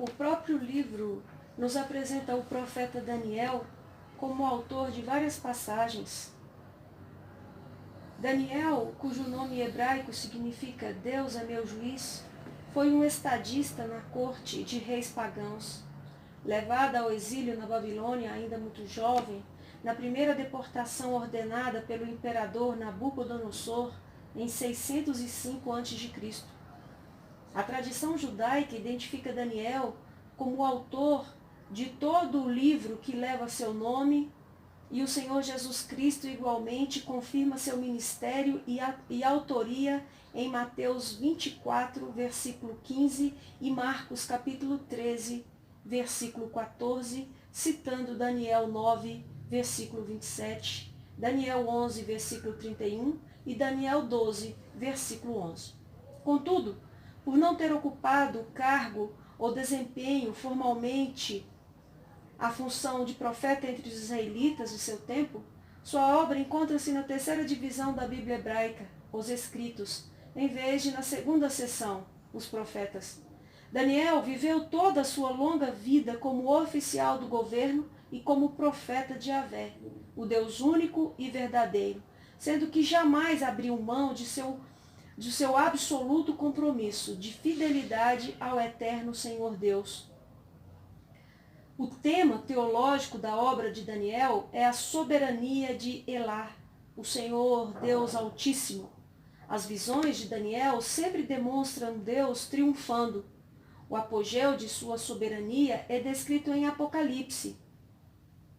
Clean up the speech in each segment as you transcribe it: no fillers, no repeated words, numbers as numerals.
O próprio livro nos apresenta o profeta Daniel como autor de várias passagens. Daniel, cujo nome hebraico significa Deus é meu juiz, foi um estadista na corte de reis pagãos. Levado ao exílio na Babilônia, ainda muito jovem, na primeira deportação ordenada pelo imperador Nabucodonosor em 605 a.C. A tradição judaica identifica Daniel como o autor de todo o livro que leva seu nome, e o Senhor Jesus Cristo igualmente confirma seu ministério e autoria em Mateus 24, versículo 15 e Marcos capítulo 13, versículo 14, citando Daniel 9, versículo 27, Daniel 11, versículo 31 e Daniel 12, versículo 11. Contudo, por não ter ocupado o cargo ou desempenho formalmente a função de profeta entre os israelitas de seu tempo, sua obra encontra-se na terceira divisão da Bíblia hebraica, os Escritos, em vez de na segunda seção, os profetas. Daniel viveu toda a sua longa vida como oficial do governo e como profeta de Yahvé, o Deus único e verdadeiro, sendo que jamais abriu mão de seu absoluto compromisso de fidelidade ao eterno Senhor Deus. O tema teológico da obra de Daniel é a soberania de Elá, o Senhor Deus Altíssimo. As visões de Daniel sempre demonstram Deus triunfando. O apogeu de sua soberania é descrito em Apocalipse,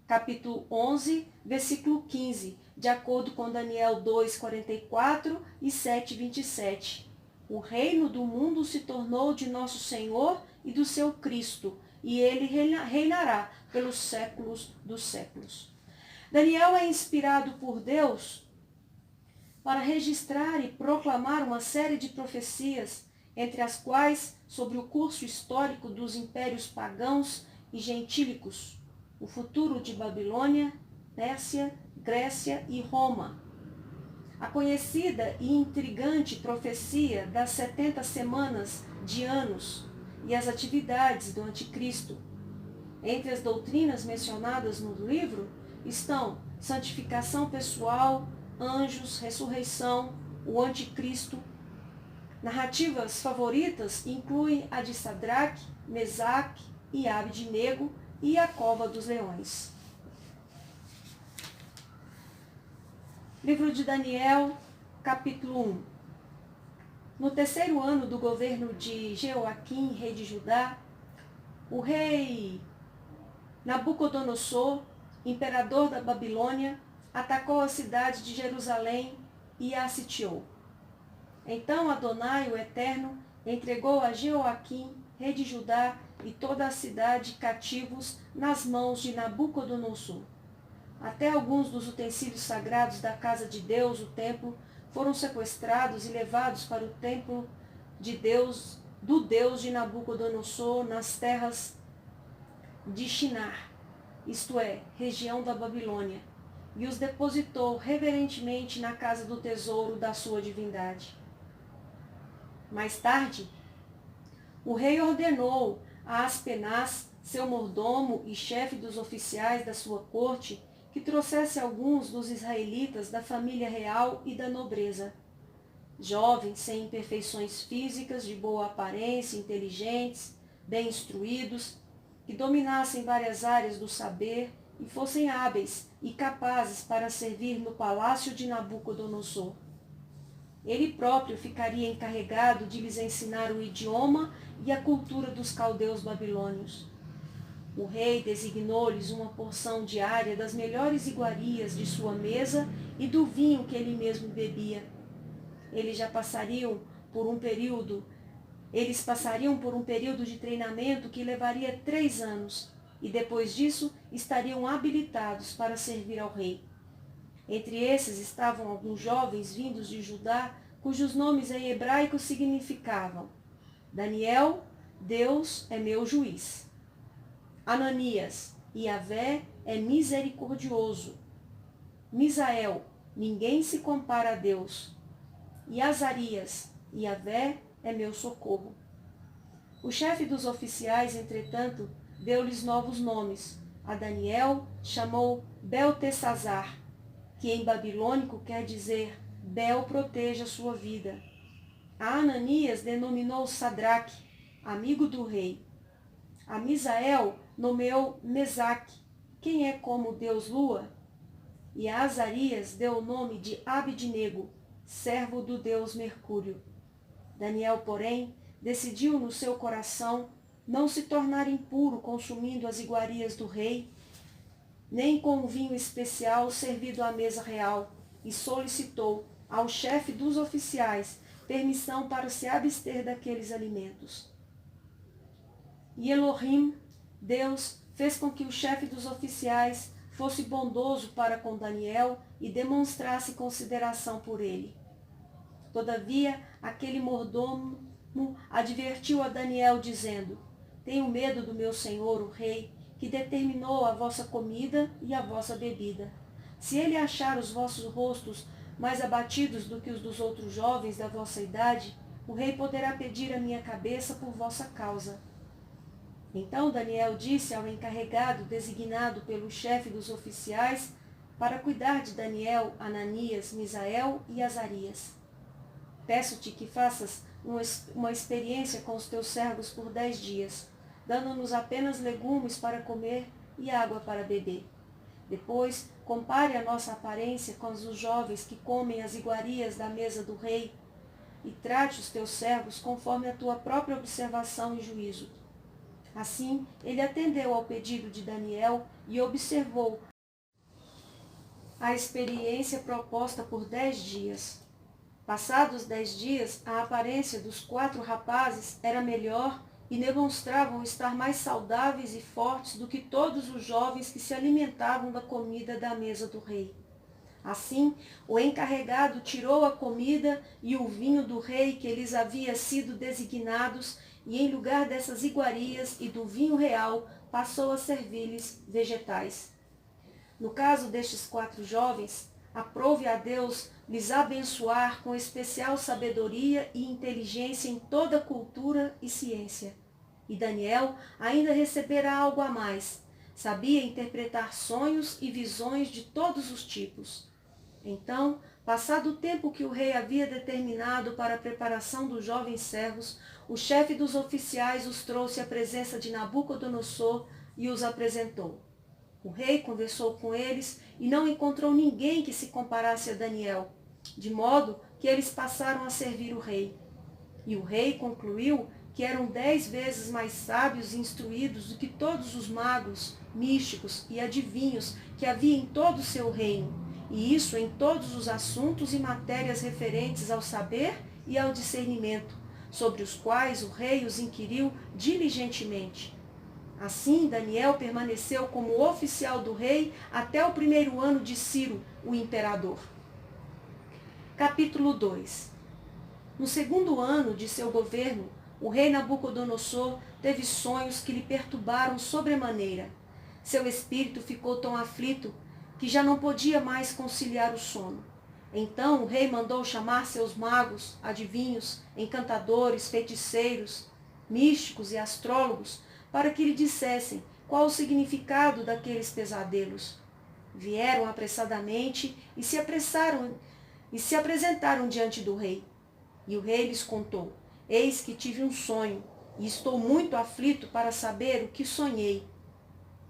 capítulo 11, versículo 15, de acordo com Daniel 2, 44 e 7, 27. O reino do mundo se tornou de nosso Senhor e do seu Cristo, e ele reinará pelos séculos dos séculos. Daniel é inspirado por Deus para registrar e proclamar uma série de profecias, entre as quais sobre o curso histórico dos impérios pagãos e gentílicos, o futuro de Babilônia, Pérsia, Grécia e Roma. A conhecida e intrigante profecia das 70 semanas de anos e as atividades do anticristo. Entre as doutrinas mencionadas no livro estão santificação pessoal, anjos, ressurreição, o anticristo. Narrativas favoritas incluem a de Sadraque, Mesaque e Abednego e a Cova dos Leões. Livro de Daniel, capítulo 1. No terceiro ano do governo de Jeoaquim, rei de Judá, o rei Nabucodonosor, imperador da Babilônia, atacou a cidade de Jerusalém e a sitiou. Então Adonai, o Eterno, entregou a Jeoaquim, rei de Judá, e toda a cidade cativos nas mãos de Nabucodonosor. Até alguns dos utensílios sagrados da casa de Deus, o templo, foram sequestrados e levados para o templo de Deus, do Deus de Nabucodonosor, nas terras de Shinar, isto é, região da Babilônia, e os depositou reverentemente na casa do tesouro da sua divindade. Mais tarde, o rei ordenou a Aspenaz, seu mordomo e chefe dos oficiais da sua corte, que trouxesse alguns dos israelitas da família real e da nobreza. Jovens sem imperfeições físicas, de boa aparência, inteligentes, bem instruídos, que dominassem várias áreas do saber e fossem hábeis e capazes para servir no palácio de Nabucodonosor. Ele próprio ficaria encarregado de lhes ensinar o idioma e a cultura dos caldeus babilônios. O rei designou-lhes uma porção diária das melhores iguarias de sua mesa e do vinho que ele mesmo bebia. Eles passariam por um período de treinamento que levaria 3 anos, e depois disso estariam habilitados para servir ao rei. Entre esses estavam alguns jovens vindos de Judá, cujos nomes em hebraico significavam Daniel, Deus é meu juiz. Ananias, Yahvé é misericordioso. Misael, ninguém se compara a Deus. E Azarias, Yahvé é meu socorro. O chefe dos oficiais, entretanto, deu-lhes novos nomes. A Daniel chamou Beltesazar, que em babilônico quer dizer Bel proteja sua vida. A Ananias denominou Sadraque, amigo do rei. A Misael nomeou Mesaque, quem é como Deus Lua. E a Azarias deu o nome de Abidnego, servo do Deus Mercúrio. Daniel, porém, decidiu no seu coração não se tornar impuro consumindo as iguarias do rei, nem com um vinho especial servido à mesa real, e solicitou ao chefe dos oficiais permissão para se abster daqueles alimentos. E Elohim, Deus, fez com que o chefe dos oficiais fosse bondoso para com Daniel e demonstrasse consideração por ele. Todavia, aquele mordomo advertiu a Daniel, dizendo: Tenho medo do meu senhor, o rei, que determinou a vossa comida e a vossa bebida. Se ele achar os vossos rostos mais abatidos do que os dos outros jovens da vossa idade, o rei poderá pedir a minha cabeça por vossa causa. Então Daniel disse ao encarregado designado pelo chefe dos oficiais para cuidar de Daniel, Ananias, Misael e Azarias: Peço-te que faças uma experiência com os teus servos por 10 dias, dando-nos apenas legumes para comer e água para beber. Depois, compare a nossa aparência com os jovens que comem as iguarias da mesa do rei, e trate os teus servos conforme a tua própria observação e juízo. Assim, ele atendeu ao pedido de Daniel e observou a experiência proposta por 10 dias. Passados 10 dias, a aparência dos 4 rapazes era melhor e demonstravam estar mais saudáveis e fortes do que todos os jovens que se alimentavam da comida da mesa do rei. Assim, o encarregado tirou a comida e o vinho do rei que lhes havia sido designados, e em lugar dessas iguarias e do vinho real, passou a servir-lhes vegetais. No caso destes 4 jovens, aprove a Deus lhes abençoar com especial sabedoria e inteligência em toda cultura e ciência. E Daniel ainda recebera algo a mais. Sabia interpretar sonhos e visões de todos os tipos. Então, passado o tempo que o rei havia determinado para a preparação dos jovens servos, o chefe dos oficiais os trouxe à presença de Nabucodonosor e os apresentou. O rei conversou com eles e não encontrou ninguém que se comparasse a Daniel, de modo que eles passaram a servir o rei. E o rei concluiu que eram 10 vezes mais sábios e instruídos do que todos os magos, místicos e adivinhos que havia em todo o seu reino, e isso em todos os assuntos e matérias referentes ao saber e ao discernimento, sobre os quais o rei os inquiriu diligentemente. Assim, Daniel permaneceu como oficial do rei até o 1º ano de Ciro, o imperador. Capítulo 2. No 2º ano de seu governo, o rei Nabucodonosor teve sonhos que lhe perturbaram sobremaneira. Seu espírito ficou tão aflito que já não podia mais conciliar o sono. Então o rei mandou chamar seus magos, adivinhos, encantadores, feiticeiros, místicos e astrólogos, para que lhe dissessem qual o significado daqueles pesadelos. Vieram apressadamente e se apresentaram diante do rei. E o rei lhes contou: Eis que tive um sonho, e estou muito aflito para saber o que sonhei.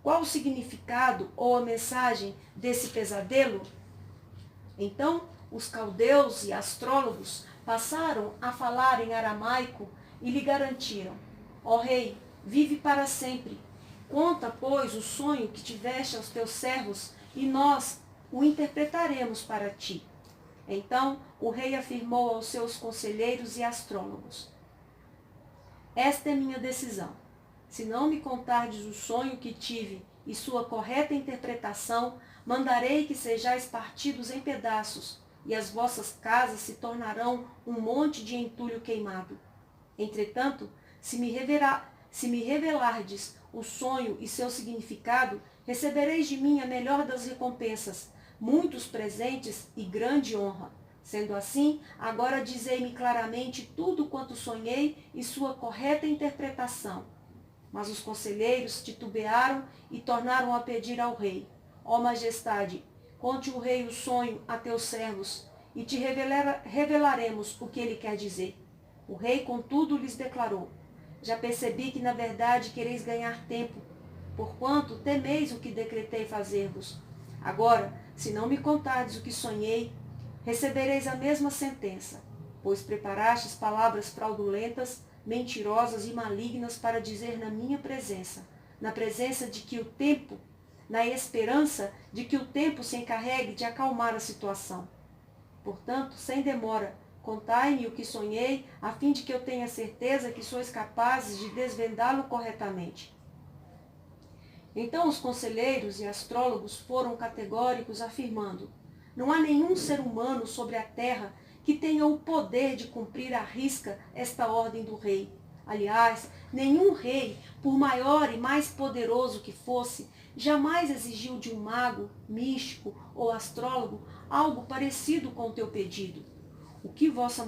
Qual o significado ou a mensagem desse pesadelo? Então os caldeus e astrólogos passaram a falar em aramaico e lhe garantiram: Ó rei, vive para sempre. Conta, pois, o sonho que tiveste aos teus servos, e nós o interpretaremos para ti. Então o rei afirmou aos seus conselheiros e astrólogos: Esta é minha decisão. Se não me contardes o sonho que tive e sua correta interpretação, mandarei que sejais partidos em pedaços, e as vossas casas se tornarão um monte de entulho queimado. Entretanto, se me revelardes o sonho e seu significado, recebereis de mim a melhor das recompensas, muitos presentes e grande honra. Sendo assim, agora dizei-me claramente tudo quanto sonhei e sua correta interpretação. Mas os conselheiros titubearam e tornaram a pedir ao rei: Ó majestade, conte o rei o sonho a teus servos, e te revelaremos o que ele quer dizer. O rei, contudo, lhes declarou: Já percebi que na verdade quereis ganhar tempo, porquanto temeis o que decretei fazer-vos. Agora, se não me contardes o que sonhei, recebereis a mesma sentença, pois preparastes palavras fraudulentas, mentirosas e malignas para dizer na minha presença, na esperança de que o tempo se encarregue de acalmar a situação. Portanto, sem demora, contai-me o que sonhei, a fim de que eu tenha certeza que sois capazes de desvendá-lo corretamente. Então os conselheiros e astrólogos foram categóricos, afirmando: Não há nenhum ser humano sobre a terra que tenha o poder de cumprir à risca esta ordem do rei. Aliás, nenhum rei, por maior e mais poderoso que fosse, jamais exigiu de um mago, místico ou astrólogo algo parecido com o teu pedido. O que vossa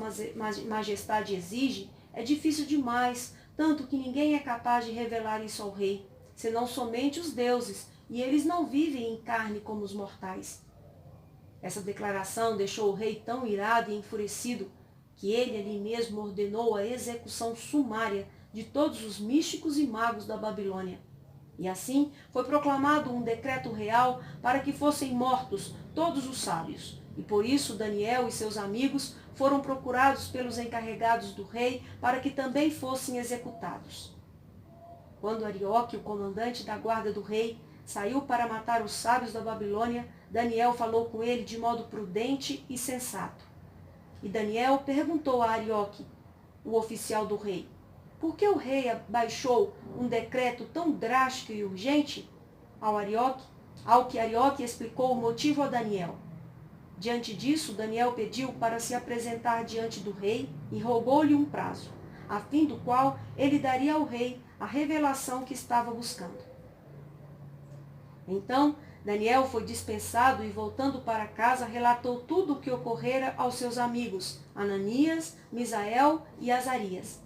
majestade exige é difícil demais, tanto que ninguém é capaz de revelar isso ao rei, senão somente os deuses, e eles não vivem em carne como os mortais. Essa declaração deixou o rei tão irado e enfurecido que ele ali mesmo ordenou a execução sumária de todos os místicos e magos da Babilônia. E assim foi proclamado um decreto real para que fossem mortos todos os sábios. E por isso Daniel e seus amigos foram procurados pelos encarregados do rei para que também fossem executados. Quando Arioque, o comandante da guarda do rei, saiu para matar os sábios da Babilônia, Daniel falou com ele de modo prudente e sensato. E Daniel perguntou a Arioque, o oficial do rei: Por que o rei baixou um decreto tão drástico e urgente? Ao que Arioque explicou o motivo a Daniel. Diante disso, Daniel pediu para se apresentar diante do rei e rogou-lhe um prazo, a fim do qual ele daria ao rei a revelação que estava buscando. Então, Daniel foi dispensado e, voltando para casa, relatou tudo o que ocorrera aos seus amigos, Ananias, Misael e Azarias.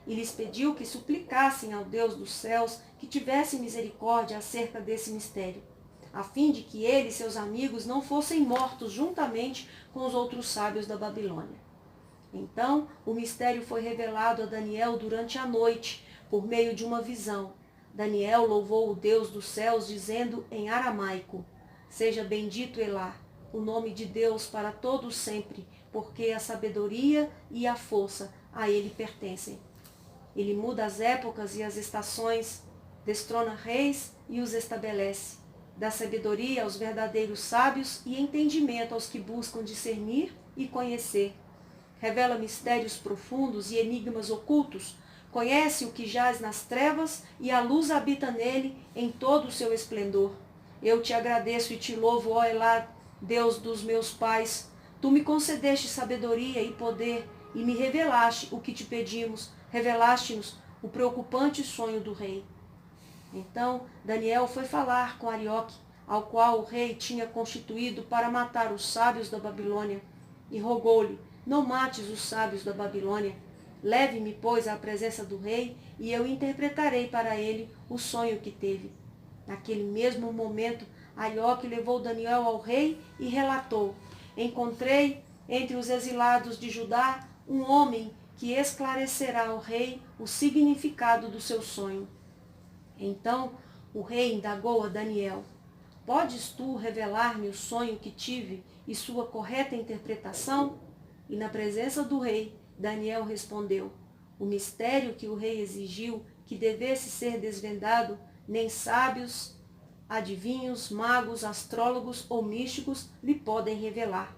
E lhes pediu que suplicassem ao Deus dos céus que tivesse misericórdia acerca desse mistério, a fim de que ele e seus amigos não fossem mortos juntamente com os outros sábios da Babilônia. Então, o mistério foi revelado a Daniel durante a noite, por meio de uma visão. Daniel louvou o Deus dos céus, dizendo em aramaico: Seja bendito Elá, o nome de Deus para todos sempre, porque a sabedoria e a força a ele pertencem. Ele muda as épocas e as estações, destrona reis e os estabelece. Dá sabedoria aos verdadeiros sábios e entendimento aos que buscam discernir e conhecer. Revela mistérios profundos e enigmas ocultos. Conhece o que jaz nas trevas e a luz habita nele em todo o seu esplendor. Eu te agradeço e te louvo, ó Elá, Deus dos meus pais. Tu me concedeste sabedoria e poder e me revelaste o que te pedimos. Revelaste-nos o preocupante sonho do rei. Então Daniel foi falar com Arioque, ao qual o rei tinha constituído para matar os sábios da Babilônia, e rogou-lhe: Não mates os sábios da Babilônia. Leve-me, pois, à presença do rei, e eu interpretarei para ele o sonho que teve. Naquele mesmo momento, Arioque levou Daniel ao rei e relatou: Encontrei entre os exilados de Judá um homem que esclarecerá ao rei o significado do seu sonho. Então o rei indagou a Daniel: Podes tu revelar-me o sonho que tive e sua correta interpretação? E na presença do rei, Daniel respondeu: O mistério que o rei exigiu que devesse ser desvendado, nem sábios, adivinhos, magos, astrólogos ou místicos lhe podem revelar.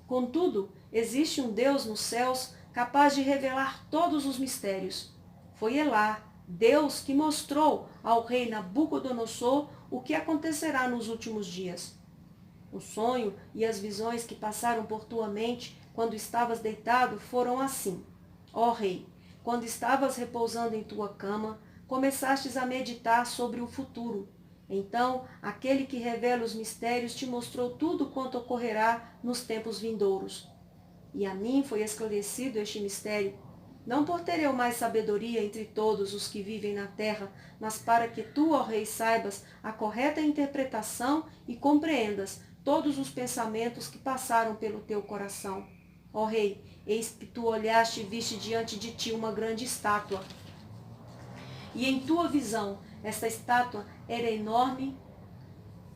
Contudo, existe um Deus nos céus capaz de revelar todos os mistérios. Foi Elá, Deus, que mostrou ao rei Nabucodonosor o que acontecerá nos últimos dias. O sonho e as visões que passaram por tua mente quando estavas deitado foram assim: Ó rei, quando estavas repousando em tua cama, começastes a meditar sobre o futuro. Então, aquele que revela os mistérios te mostrou tudo quanto ocorrerá nos tempos vindouros. E a mim foi esclarecido este mistério, não por ter eu mais sabedoria entre todos os que vivem na terra, mas para que tu, ó Rei, saibas a correta interpretação e compreendas todos os pensamentos que passaram pelo teu coração. Ó Rei, eis que tu olhaste e viste diante de ti uma grande estátua. E em tua visão, esta estátua era enorme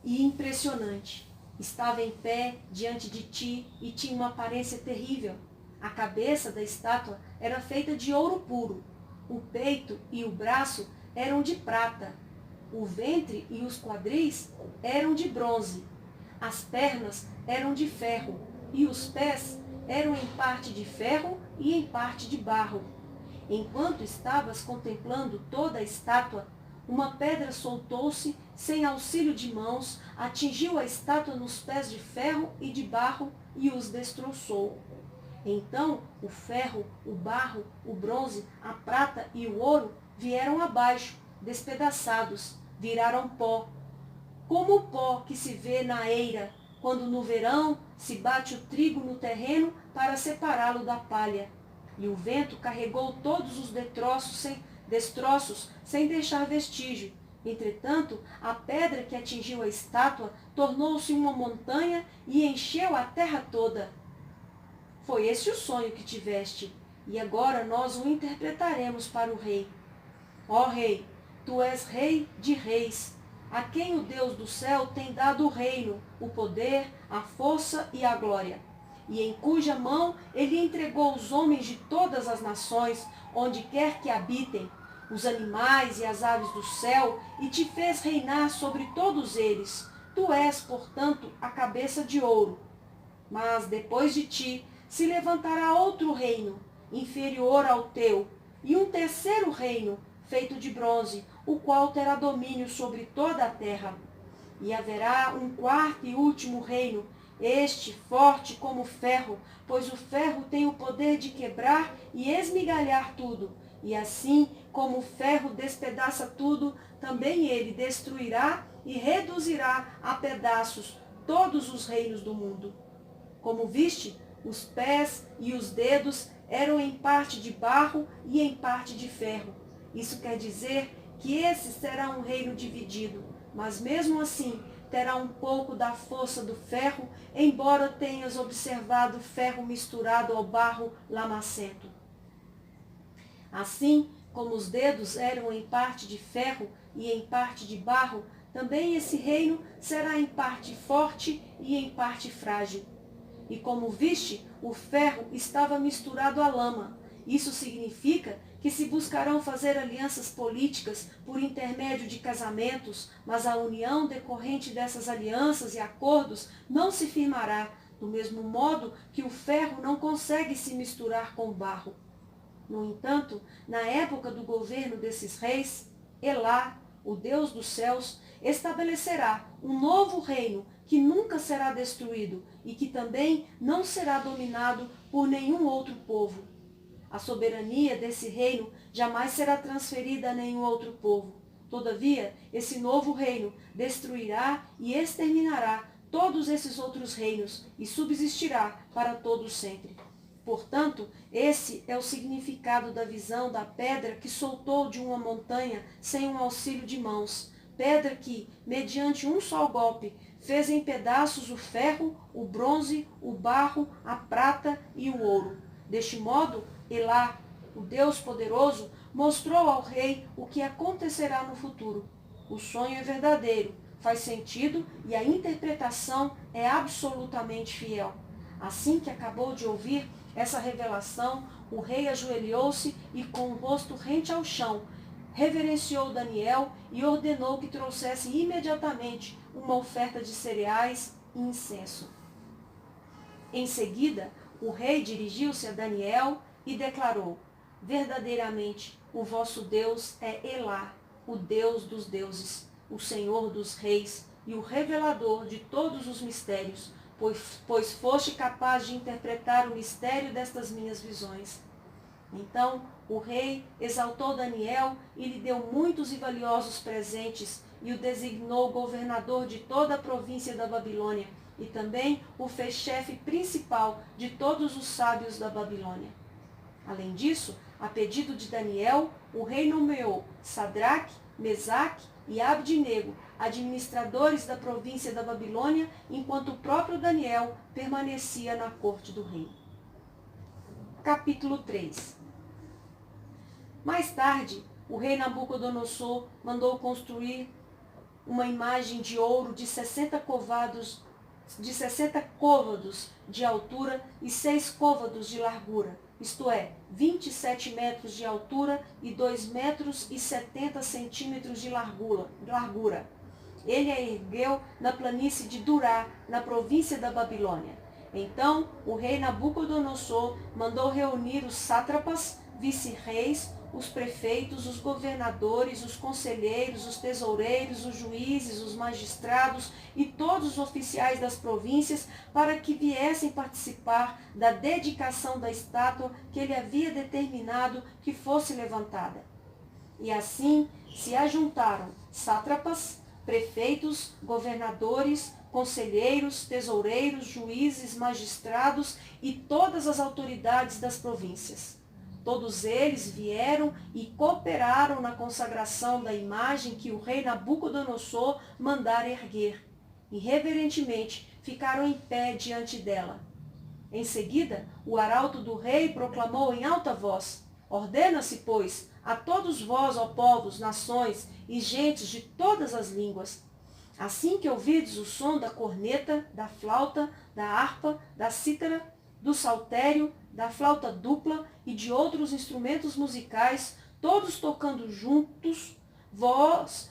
e impressionante. Estava em pé diante de ti e tinha uma aparência terrível. A cabeça da estátua era feita de ouro puro. O peito e o braço eram de prata. O ventre e os quadris eram de bronze. As pernas eram de ferro e os pés eram em parte de ferro e em parte de barro. Enquanto estavas contemplando toda a estátua, uma pedra soltou-se sem auxílio de mãos, atingiu a estátua nos pés de ferro e de barro e os destroçou. Então o ferro, o barro, o bronze, a prata e o ouro vieram abaixo, despedaçados, viraram pó. Como o pó que se vê na eira, quando no verão se bate o trigo no terreno para separá-lo da palha. E o vento carregou todos os destroços sem deixar vestígio. Entretanto, a pedra que atingiu a estátua tornou-se uma montanha e encheu a terra toda. Foi esse o sonho que tiveste, e agora nós o interpretaremos para o rei. Ó rei, tu és rei de reis, a quem o Deus do céu tem dado o reino, o poder, a força e a glória, e em cuja mão ele entregou os homens de todas as nações, onde quer que habitem, os animais e as aves do céu, e te fez reinar sobre todos eles. Tu és, portanto, a cabeça de ouro. Mas depois de ti se levantará outro reino, inferior ao teu, e um terceiro reino, feito de bronze, o qual terá domínio sobre toda a terra. E haverá um quarto e último reino, este forte como ferro, pois o ferro tem o poder de quebrar e esmigalhar tudo. E assim como o ferro despedaça tudo, também ele destruirá e reduzirá a pedaços todos os reinos do mundo. Como viste, os pés e os dedos eram em parte de barro e em parte de ferro. Isso quer dizer que esse será um reino dividido, mas mesmo assim terá um pouco da força do ferro, embora tenhas observado ferro misturado ao barro lamacento. Assim como os dedos eram em parte de ferro e em parte de barro, também esse reino será em parte forte e em parte frágil. E como viste, o ferro estava misturado à lama. Isso significa que se buscarão fazer alianças políticas por intermédio de casamentos, mas a união decorrente dessas alianças e acordos não se firmará, do mesmo modo que o ferro não consegue se misturar com o barro. No entanto, na época do governo desses reis, Elá, o Deus dos céus, estabelecerá um novo reino que nunca será destruído e que também não será dominado por nenhum outro povo. A soberania desse reino jamais será transferida a nenhum outro povo. Todavia, esse novo reino destruirá e exterminará todos esses outros reinos e subsistirá para todo sempre. Portanto, esse é o significado da visão da pedra que soltou de uma montanha sem um auxílio de mãos. Pedra que, mediante um só golpe, fez em pedaços o ferro, o bronze, o barro, a prata e o ouro. Deste modo, Elá, o Deus poderoso, mostrou ao rei o que acontecerá no futuro. O sonho é verdadeiro, faz sentido e a interpretação é absolutamente fiel. Assim que acabou de ouvir essa revelação, o rei ajoelhou-se e, com o rosto rente ao chão, reverenciou Daniel e ordenou que trouxesse imediatamente uma oferta de cereais e incenso. Em seguida, o rei dirigiu-se a Daniel e declarou: verdadeiramente, o vosso Deus é Elá, o Deus dos deuses, o Senhor dos reis e o revelador de todos os mistérios, pois foste capaz de interpretar o mistério destas minhas visões. Então o rei exaltou Daniel e lhe deu muitos e valiosos presentes e o designou governador de toda a província da Babilônia, e também o fez chefe principal de todos os sábios da Babilônia. Além disso, a pedido de Daniel, o rei nomeou Sadraque, Mesaque e Abdinego, administradores da província da Babilônia, enquanto o próprio Daniel permanecia na corte do rei. Capítulo 3. Mais tarde, o rei Nabucodonosor mandou construir uma imagem de ouro de 60 côvados de altura e 6 côvados de largura, isto é, 27 metros de altura e 2 metros e 70 centímetros de largura. Ele a ergueu na planície de Durá, na província da Babilônia. Então, o rei Nabucodonosor mandou reunir os sátrapas, vice-reis, os prefeitos, os governadores, os conselheiros, os tesoureiros, os juízes, os magistrados e todos os oficiais das províncias para que viessem participar da dedicação da estátua que ele havia determinado que fosse levantada. E assim se ajuntaram sátrapas, prefeitos, governadores, conselheiros, tesoureiros, juízes, magistrados e todas as autoridades das províncias. Todos eles vieram e cooperaram na consagração da imagem que o rei Nabucodonosor mandara erguer. E reverentemente ficaram em pé diante dela. Em seguida, o arauto do rei proclamou em alta voz: Ordena-se, pois, a todos vós, ó povos, nações e gentes de todas as línguas, assim que ouvides o som da corneta, da flauta, da harpa, da cítara, do saltério, da flauta dupla e de outros instrumentos musicais, todos tocando juntos, vós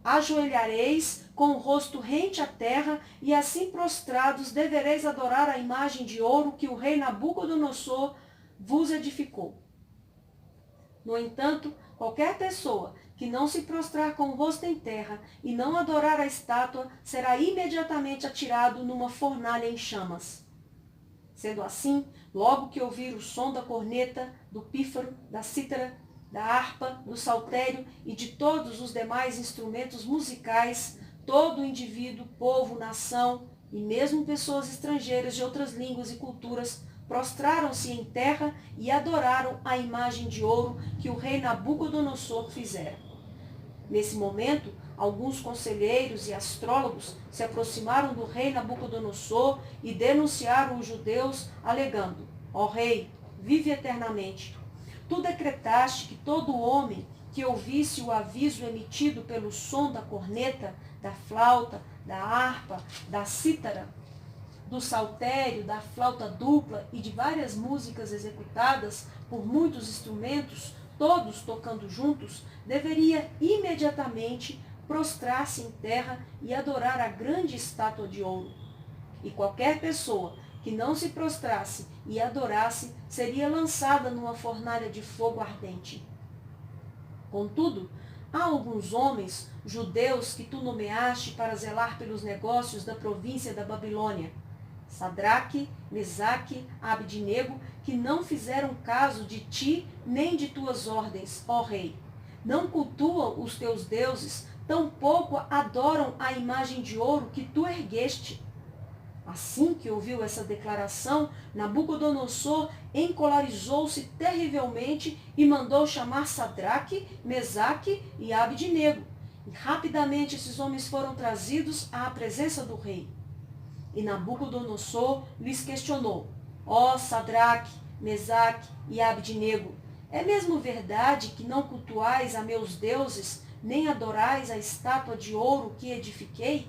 ajoelhareis com o rosto rente à terra, e assim prostrados devereis adorar a imagem de ouro que o rei Nabucodonosor vos edificou. No entanto, qualquer pessoa que não se prostrar com o rosto em terra e não adorar a estátua será imediatamente atirado numa fornalha em chamas. Sendo assim, logo que ouvir o som da corneta, do pífaro, da cítara, da harpa, do saltério e de todos os demais instrumentos musicais, todo indivíduo, povo, nação e mesmo pessoas estrangeiras de outras línguas e culturas prostraram-se em terra e adoraram a imagem de ouro que o rei Nabucodonosor fizera. Nesse momento, alguns conselheiros e astrólogos se aproximaram do rei Nabucodonosor e denunciaram os judeus, alegando: Ó rei, vive eternamente. Tu decretaste que todo homem que ouvisse o aviso emitido pelo som da corneta, da flauta, da harpa, da cítara, do saltério, da flauta dupla e de várias músicas executadas por muitos instrumentos, todos tocando juntos, deveria imediatamente prostrar-se em terra e adorar a grande estátua de ouro. E qualquer pessoa que não se prostrasse e adorasse seria lançada numa fornalha de fogo ardente. Contudo, há alguns homens, judeus, que tu nomeaste para zelar pelos negócios da província da Babilônia, Sadraque, Mesaque, Abdinego, que não fizeram caso de ti nem de tuas ordens, ó rei. Não cultuam os teus deuses, tampouco adoram a imagem de ouro que tu ergueste. Assim que ouviu essa declaração, Nabucodonosor encolarizou-se terrivelmente e mandou chamar Sadraque, Mesaque e Abdinego. E rapidamente esses homens foram trazidos à presença do rei. E Nabucodonosor lhes questionou: Ó Sadraque, Mesaque e Abdinego, é mesmo verdade que não cultuais a meus deuses, nem adorais a estátua de ouro que edifiquei?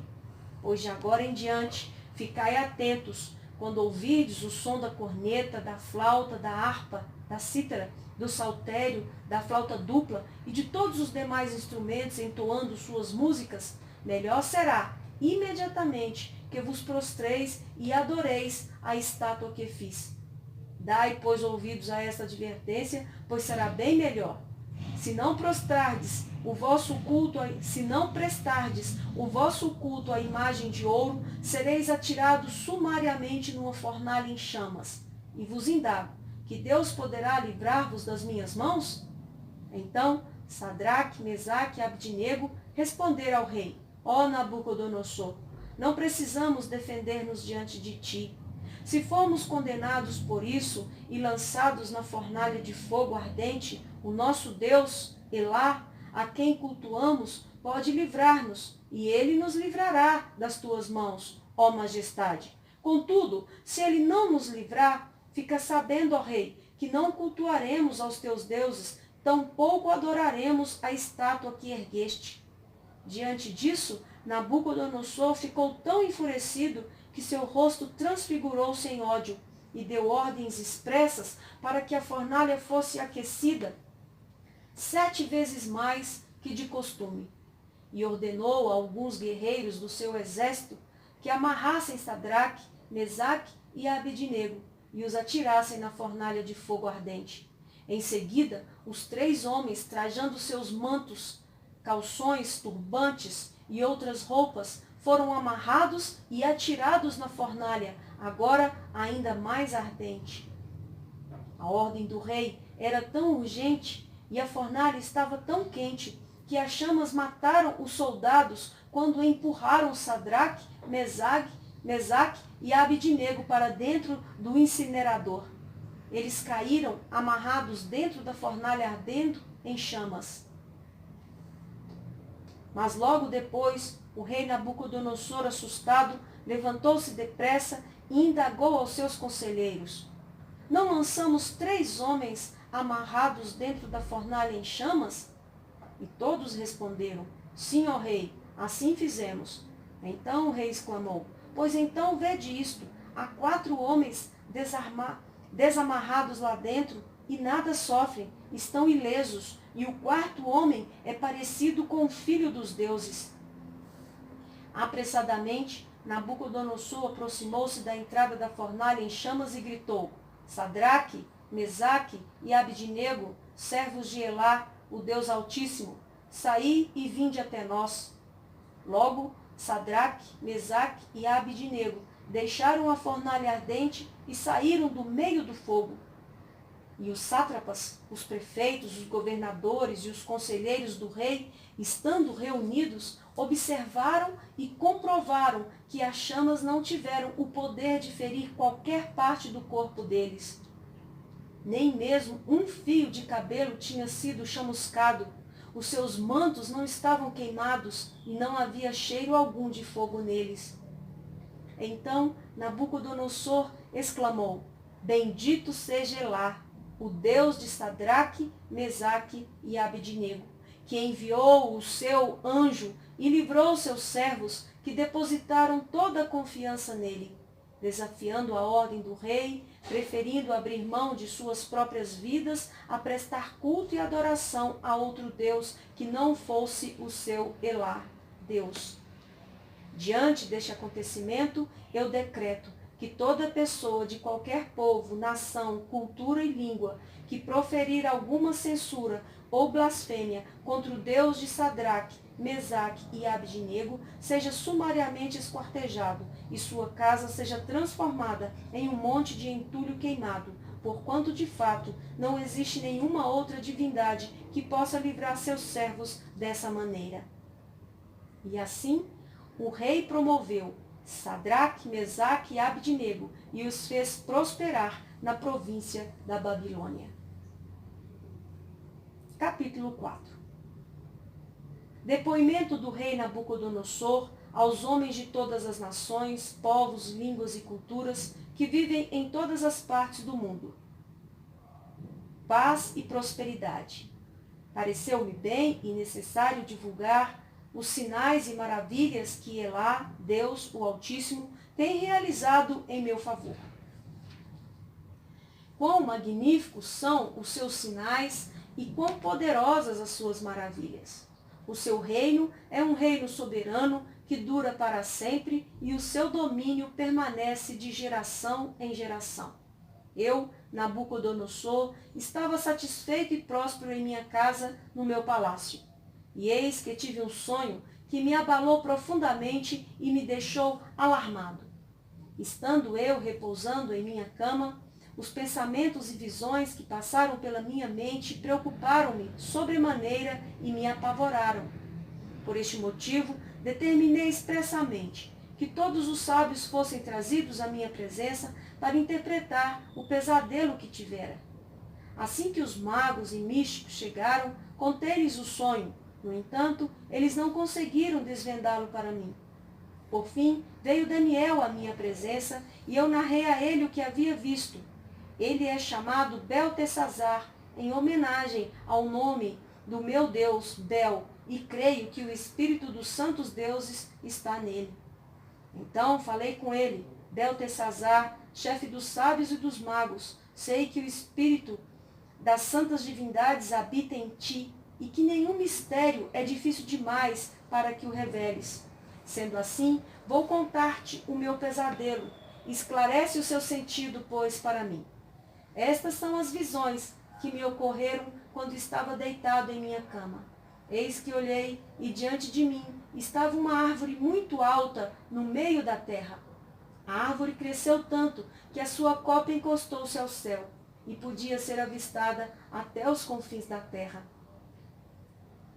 Pois de agora em diante, ficai atentos, quando ouvirdes o som da corneta, da flauta, da harpa, da cítara, do saltério, da flauta dupla e de todos os demais instrumentos entoando suas músicas, melhor será, imediatamente, que vos prostreis e adoreis a estátua que fiz. Dai, pois, ouvidos a esta advertência, pois será bem melhor. Se não prestardes o vosso culto à imagem de ouro, sereis atirados sumariamente numa fornalha em chamas. E vos indago, que Deus poderá livrar-vos das minhas mãos? Então, Sadraque, Mesaque e Abdinego responderam ao rei: Ó Nabucodonosor, Não precisamos defender-nos diante de ti. Se formos condenados por isso e lançados na fornalha de fogo ardente, o nosso Deus, Elá, a quem cultuamos, pode livrar-nos, e ele nos livrará das tuas mãos, ó majestade. Contudo, se ele não nos livrar, fica sabendo, ó rei, que não cultuaremos aos teus deuses, tampouco adoraremos a estátua que ergueste. Diante disso, Nabucodonosor ficou tão enfurecido que seu rosto transfigurou-se em ódio e deu ordens expressas para que a fornalha fosse aquecida 7 vezes mais que de costume. E ordenou a alguns guerreiros do seu exército que amarrassem Sadraque, Mesaque e Abednego e os atirassem na fornalha de fogo ardente. Em seguida, os 3 homens, trajando seus mantos, calções, turbantes e outras roupas, foram amarrados e atirados na fornalha, agora ainda mais ardente. A ordem do rei era tão urgente e a fornalha estava tão quente que as chamas mataram os soldados quando empurraram Sadraque, Mesaque e Abednego para dentro do incinerador. Eles caíram amarrados dentro da fornalha ardendo em chamas. Mas logo depois, o rei Nabucodonosor, assustado, levantou-se depressa e indagou aos seus conselheiros: Não lançamos 3 homens amarrados dentro da fornalha em chamas? E todos responderam: Sim, ó rei, assim fizemos. Então o rei exclamou: Pois então vede isto, há 4 homens desamarrados lá dentro e nada sofrem, estão ilesos, e o 4º homem é parecido com o filho dos deuses. Apressadamente, Nabucodonosor aproximou-se da entrada da fornalha em chamas e gritou: Sadraque, Mesaque e Abednego, servos de Elá, o Deus Altíssimo, saí e vinde até nós. Logo, Sadraque, Mesaque e Abednego deixaram a fornalha ardente e saíram do meio do fogo. E os sátrapas, os prefeitos, os governadores e os conselheiros do rei, estando reunidos, observaram e comprovaram que as chamas não tiveram o poder de ferir qualquer parte do corpo deles. Nem mesmo um fio de cabelo tinha sido chamuscado, os seus mantos não estavam queimados e não havia cheiro algum de fogo neles. Então Nabucodonosor exclamou: Bendito seja Elá, o Deus de Sadraque, Mesaque e Abednego, que enviou o seu anjo e livrou seus servos, que depositaram toda a confiança nele, desafiando a ordem do rei, preferindo abrir mão de suas próprias vidas a prestar culto e adoração a outro Deus que não fosse o seu Elá, Deus. Diante deste acontecimento, eu decreto que toda pessoa de qualquer povo, nação, cultura e língua que proferir alguma censura ou blasfêmia contra o Deus de Sadraque, Mesaque e Abednego seja sumariamente esquartejado e sua casa seja transformada em um monte de entulho queimado, porquanto de fato não existe nenhuma outra divindade que possa livrar seus servos dessa maneira. E assim, o rei promoveu Sadraque, Mesaque e Abednego e os fez prosperar na província da Babilônia. Capítulo 4. Depoimento do rei Nabucodonosor aos homens de todas as nações, povos, línguas e culturas que vivem em todas as partes do mundo. Paz e prosperidade. Pareceu-me bem e necessário divulgar os sinais e maravilhas que Elá, Deus, o Altíssimo, tem realizado em meu favor. Quão magníficos são os seus sinais e quão poderosas as suas maravilhas. O seu reino é um reino soberano que dura para sempre e o seu domínio permanece de geração em geração. Eu, Nabucodonosor, estava satisfeito e próspero em minha casa, no meu palácio. E eis que tive um sonho que me abalou profundamente e me deixou alarmado. Estando eu repousando em minha cama, os pensamentos e visões que passaram pela minha mente preocuparam-me sobremaneira e me apavoraram. Por este motivo, determinei expressamente que todos os sábios fossem trazidos à minha presença para interpretar o pesadelo que tivera. Assim que os magos e místicos chegaram, contei-lhes o sonho. No entanto, eles não conseguiram desvendá-lo para mim. Por fim, veio Daniel à minha presença, e eu narrei a ele o que havia visto. Ele é chamado Beltesazar, em homenagem ao nome do meu Deus, Bel, e creio que o espírito dos santos deuses está nele. Então falei com ele: Beltesazar, chefe dos sábios e dos magos, sei que o espírito das santas divindades habita em ti, e que nenhum mistério é difícil demais para que o reveles. Sendo assim, vou contar-te o meu pesadelo. Esclarece o seu sentido, pois, para mim. Estas são as visões que me ocorreram quando estava deitado em minha cama. Eis que olhei, e diante de mim estava uma árvore muito alta no meio da terra. A árvore cresceu tanto que a sua copa encostou-se ao céu, e podia ser avistada até os confins da terra.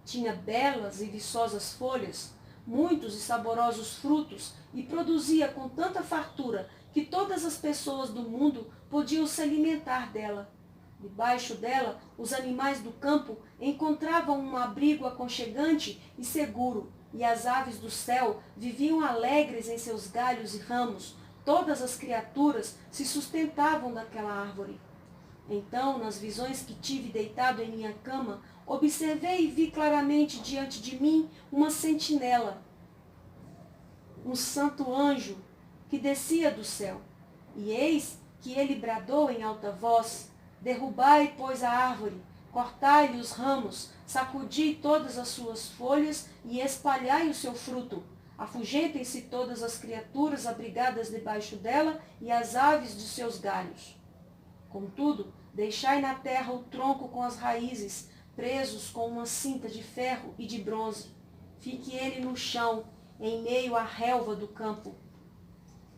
Tinha belas e viçosas folhas, muitos e saborosos frutos, e produzia com tanta fartura que todas as pessoas do mundo podiam se alimentar dela. Debaixo dela, os animais do campo encontravam um abrigo aconchegante e seguro, e as aves do céu viviam alegres em seus galhos e ramos. Todas as criaturas se sustentavam daquela árvore. Então, nas visões que tive deitado em minha cama, observei e vi claramente diante de mim uma sentinela, um santo anjo que descia do céu. E eis que ele bradou em alta voz: derrubai, pois, a árvore, cortai-lhe os ramos, sacudi todas as suas folhas e espalhai o seu fruto. Afugentem-se todas as criaturas abrigadas debaixo dela e as aves de seus galhos. Contudo, deixai na terra o tronco com as raízes, presos com uma cinta de ferro e de bronze. Fique ele no chão, em meio à relva do campo.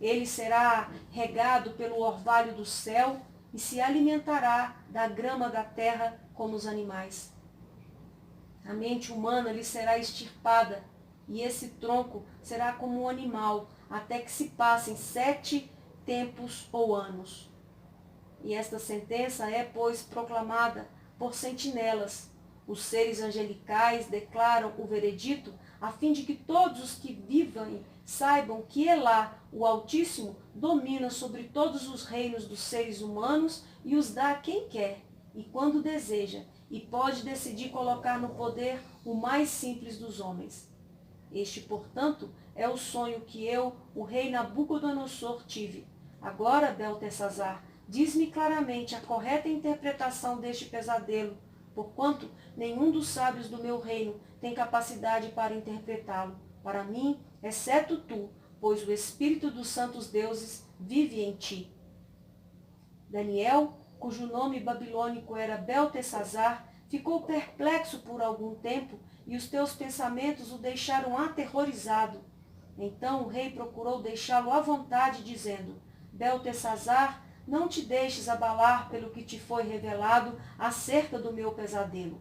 Ele será regado pelo orvalho do céu e se alimentará da grama da terra como os animais. A mente humana lhe será extirpada, e esse tronco será como um animal, até que se passem 7 tempos ou anos. E esta sentença é, pois, proclamada por sentinelas. Os seres angelicais declaram o veredito, a fim de que todos os que vivem saibam que Elá, o Altíssimo, domina sobre todos os reinos dos seres humanos e os dá a quem quer e quando deseja, e pode decidir colocar no poder o mais simples dos homens. Este, portanto, é o sonho que eu, o rei Nabucodonosor, tive. Agora, Beltesazar, diz-me claramente a correta interpretação deste pesadelo, porquanto nenhum dos sábios do meu reino tem capacidade para interpretá-lo. Para mim, exceto tu, pois o Espírito dos santos deuses vive em ti. Daniel, cujo nome babilônico era Beltesazar, ficou perplexo por algum tempo, e os teus pensamentos o deixaram aterrorizado. Então o rei procurou deixá-lo à vontade, dizendo: Beltesazar, não te deixes abalar pelo que te foi revelado acerca do meu pesadelo.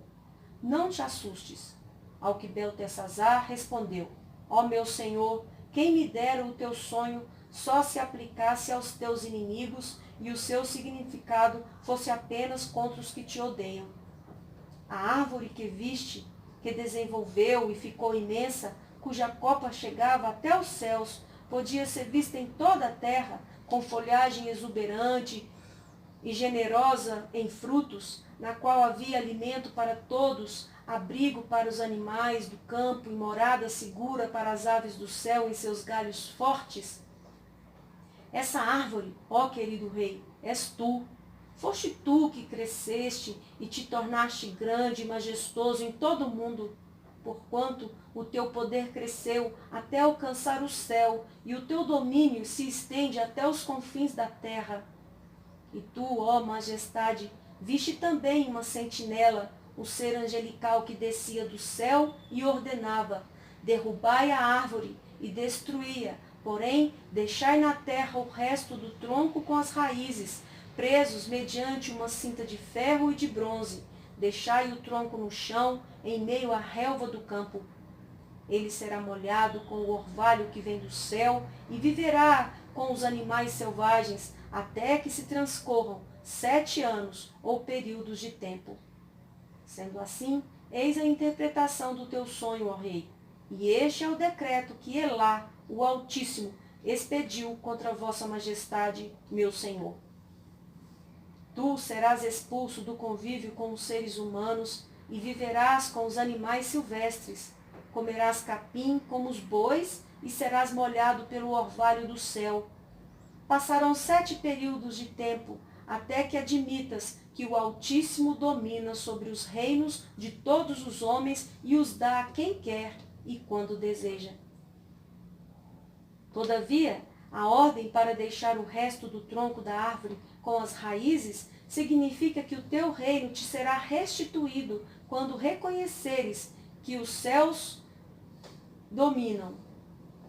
Não te assustes. Ao que Beltesazar respondeu: Ó meu senhor, quem me dera o teu sonho só se aplicasse aos teus inimigos e o seu significado fosse apenas contra os que te odeiam. A árvore que viste, que desenvolveu e ficou imensa, cuja copa chegava até os céus, podia ser vista em toda a terra, com folhagem exuberante e generosa em frutos, na qual havia alimento para todos, abrigo para os animais do campo e morada segura para as aves do céu em seus galhos fortes. Essa árvore, ó querido rei, és tu. Foste tu que cresceste e te tornaste grande e majestoso em todo o mundo, porquanto o teu poder cresceu até alcançar o céu, e o teu domínio se estende até os confins da terra. E tu, ó majestade, viste também uma sentinela, o ser angelical que descia do céu e ordenava: derrubai a árvore e destruí-a, porém deixai na terra o resto do tronco com as raízes, presos mediante uma cinta de ferro e de bronze. Deixai o tronco no chão, em meio à relva do campo. Ele será molhado com o orvalho que vem do céu e viverá com os animais selvagens até que se transcorram 7 anos ou períodos de tempo. Sendo assim, eis a interpretação do teu sonho, ó rei, e este é o decreto que Elá, o Altíssimo, expediu contra vossa majestade, meu senhor. Tu serás expulso do convívio com os seres humanos e viverás com os animais silvestres. Comerás capim como os bois e serás molhado pelo orvalho do céu. Passarão 7 períodos de tempo até que admitas que o Altíssimo domina sobre os reinos de todos os homens e os dá a quem quer e quando deseja. Todavia, a ordem para deixar o resto do tronco da árvore com as raízes significa que o teu reino te será restituído quando reconheceres que os céus dominam.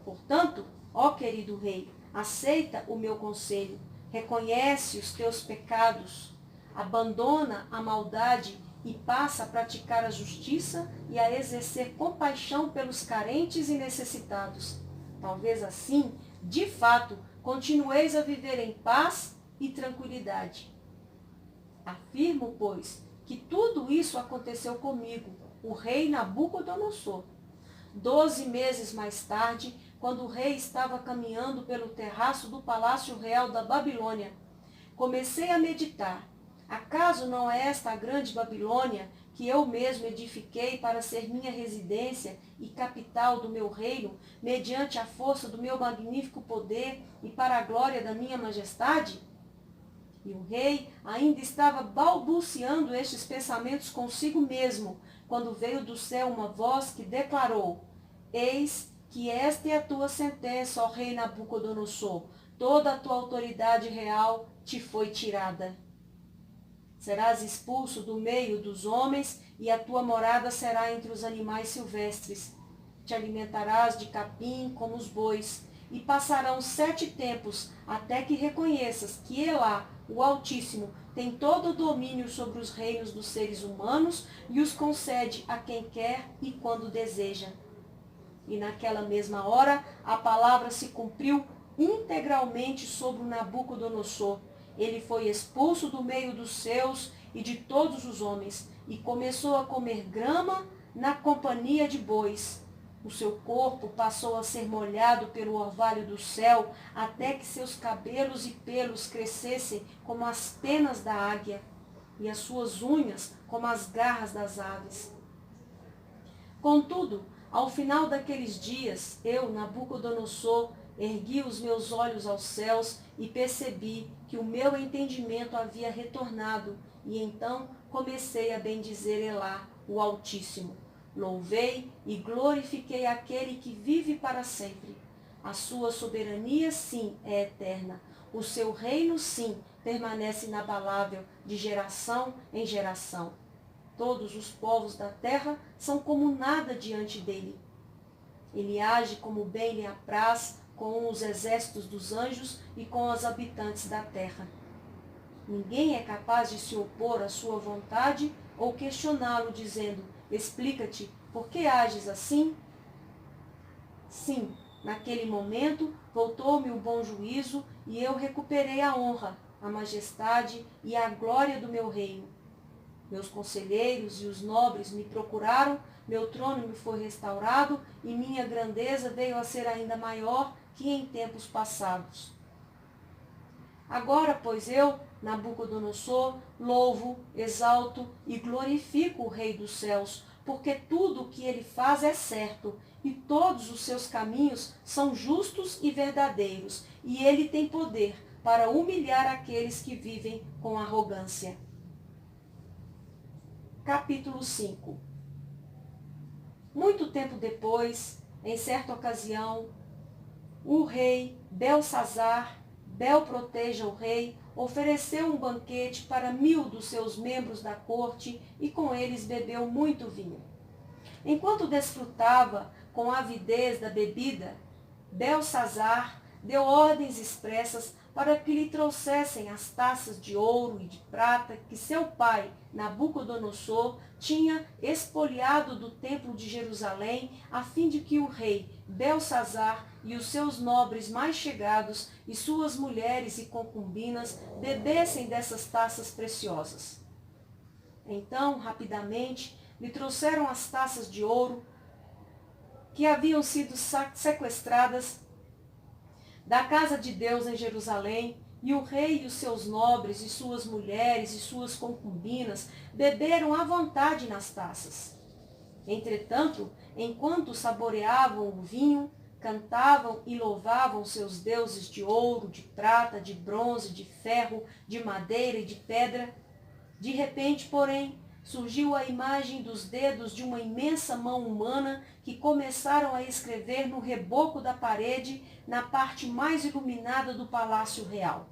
Portanto, ó querido rei, aceita o meu conselho, reconhece os teus pecados, abandona a maldade e passa a praticar a justiça e a exercer compaixão pelos carentes e necessitados. Talvez assim, de fato, continueis a viver em paz e tranquilidade. Afirmo, pois, que tudo isso aconteceu comigo, o rei Nabucodonosor. 12 meses mais tarde, quando o rei estava caminhando pelo terraço do palácio real da Babilônia, comecei a meditar. Acaso não é esta a grande Babilônia que eu mesmo edifiquei para ser minha residência e capital do meu reino, mediante a força do meu magnífico poder e para a glória da minha majestade? E o rei ainda estava balbuciando estes pensamentos consigo mesmo, quando veio do céu uma voz que declarou: Eis que esta é a tua sentença, ó rei Nabucodonosor, toda a tua autoridade real te foi tirada. Serás expulso do meio dos homens, e a tua morada será entre os animais silvestres. Te alimentarás de capim como os bois, e passarão 7 tempos até que reconheças que Elá, o Altíssimo, tem todo o domínio sobre os reinos dos seres humanos e os concede a quem quer e quando deseja. E naquela mesma hora a palavra se cumpriu integralmente sobre o Nabucodonosor. Ele foi expulso do meio dos seus e de todos os homens, e começou a comer grama na companhia de bois. O seu corpo passou a ser molhado pelo orvalho do céu, até que seus cabelos e pelos crescessem como as penas da águia, e as suas unhas como as garras das aves. Contudo, ao final daqueles dias, eu, Nabucodonosor, ergui os meus olhos aos céus e percebi que o meu entendimento havia retornado, e então comecei a bendizer Elá, o Altíssimo. Louvei e glorifiquei aquele que vive para sempre. A sua soberania, sim, é eterna. O seu reino, sim, permanece inabalável de geração em geração. Todos os povos da terra são como nada diante dele. Ele age como bem lhe apraz com os exércitos dos anjos e com os habitantes da terra. Ninguém é capaz de se opor à sua vontade ou questioná-lo, dizendo: explica-te, por que ages assim? Sim, naquele momento voltou-me o bom juízo e eu recuperei a honra, a majestade e a glória do meu reino. Meus conselheiros e os nobres me procuraram, meu trono me foi restaurado e minha grandeza veio a ser ainda maior que em tempos passados. Agora, pois, eu, Nabucodonosor, louvo, exalto e glorifico o Rei dos céus, porque tudo o que ele faz é certo, e todos os seus caminhos são justos e verdadeiros, e ele tem poder para humilhar aqueles que vivem com arrogância. Capítulo 5. Muito tempo depois, em certa ocasião, o rei Belsazar, Bel proteja o rei, ofereceu um banquete para 1000 dos seus membros da corte e com eles bebeu muito vinho. Enquanto desfrutava com avidez da bebida, Belsazar deu ordens expressas para que lhe trouxessem as taças de ouro e de prata que seu pai, Nabucodonosor, tinha expoliado do templo de Jerusalém, a fim de que o rei Belsazar e os seus nobres mais chegados e suas mulheres e concubinas bebessem dessas taças preciosas. Então, rapidamente, lhe trouxeram as taças de ouro que haviam sido sequestradas da casa de Deus em Jerusalém, e o rei e os seus nobres e suas mulheres e suas concubinas beberam à vontade nas taças. Entretanto, enquanto saboreavam o vinho, cantavam e louvavam seus deuses de ouro, de prata, de bronze, de ferro, de madeira e de pedra. De repente, porém, surgiu a imagem dos dedos de uma imensa mão humana que começaram a escrever no reboco da parede, na parte mais iluminada do palácio real.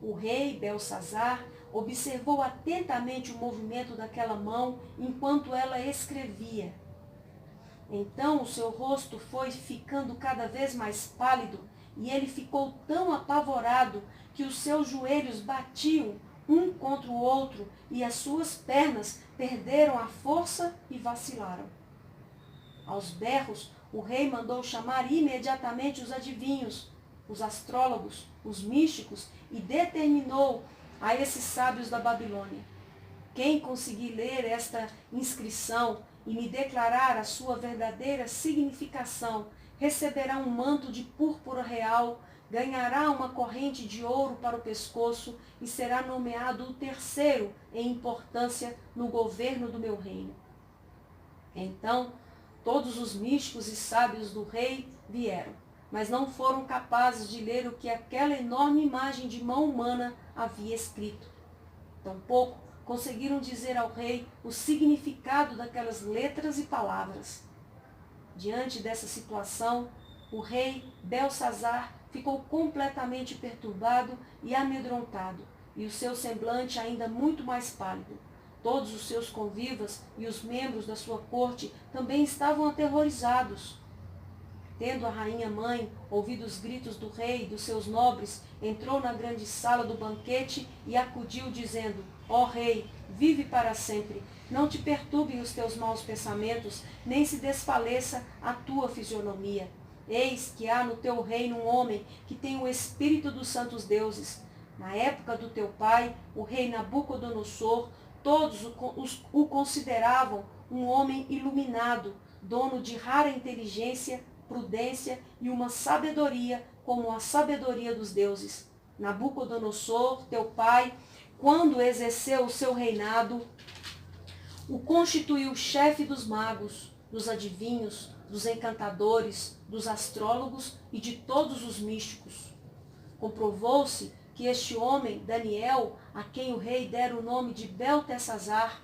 O rei Belsazar observou atentamente o movimento daquela mão enquanto ela escrevia. Então o seu rosto foi ficando cada vez mais pálido e ele ficou tão apavorado que os seus joelhos batiam um contra o outro e as suas pernas perderam a força e vacilaram. Aos berros, o rei mandou chamar imediatamente os adivinhos, os astrólogos, os místicos e determinou a esses sábios da Babilônia: quem conseguir ler esta inscrição e me declarar a sua verdadeira significação, receberá um manto de púrpura real, ganhará uma corrente de ouro para o pescoço e será nomeado o terceiro em importância no governo do meu reino. Então, todos os místicos e sábios do rei vieram, mas não foram capazes de ler o que aquela enorme imagem de mão humana havia escrito. Tampouco conseguiram dizer ao rei o significado daquelas letras e palavras. Diante dessa situação, o rei Belsazar ficou completamente perturbado e amedrontado, e o seu semblante ainda muito mais pálido. Todos os seus convivas e os membros da sua corte também estavam aterrorizados. Tendo a rainha-mãe ouvido os gritos do rei e dos seus nobres, entrou na grande sala do banquete e acudiu, dizendo: ó rei, vive para sempre. Não te perturbem os teus maus pensamentos, nem se desfaleça a tua fisionomia. Eis que há no teu reino um homem que tem o espírito dos santos deuses. Na época do teu pai, o rei Nabucodonosor, todos o consideravam um homem iluminado, dono de rara inteligência, prudência e uma sabedoria como a sabedoria dos deuses. Nabucodonosor, teu pai, quando exerceu o seu reinado, o constituiu chefe dos magos, dos adivinhos, dos encantadores, dos astrólogos e de todos os místicos. Comprovou-se que este homem, Daniel, a quem o rei dera o nome de Beltesazar,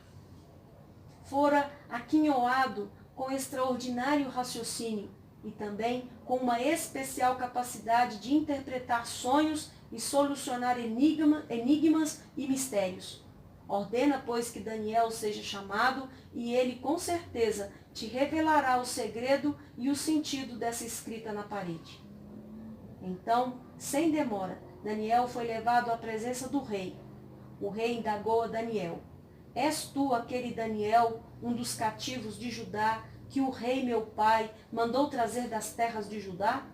fora aquinhoado com extraordinário raciocínio e também com uma especial capacidade de interpretar sonhos e solucionar enigmas e mistérios. Ordena, pois, que Daniel seja chamado, e ele com certeza te revelará o segredo e o sentido dessa escrita na parede. Então, sem demora, Daniel foi levado à presença do rei. O rei indagou a Daniel: és tu aquele Daniel, um dos cativos de Judá, que o rei meu pai mandou trazer das terras de Judá?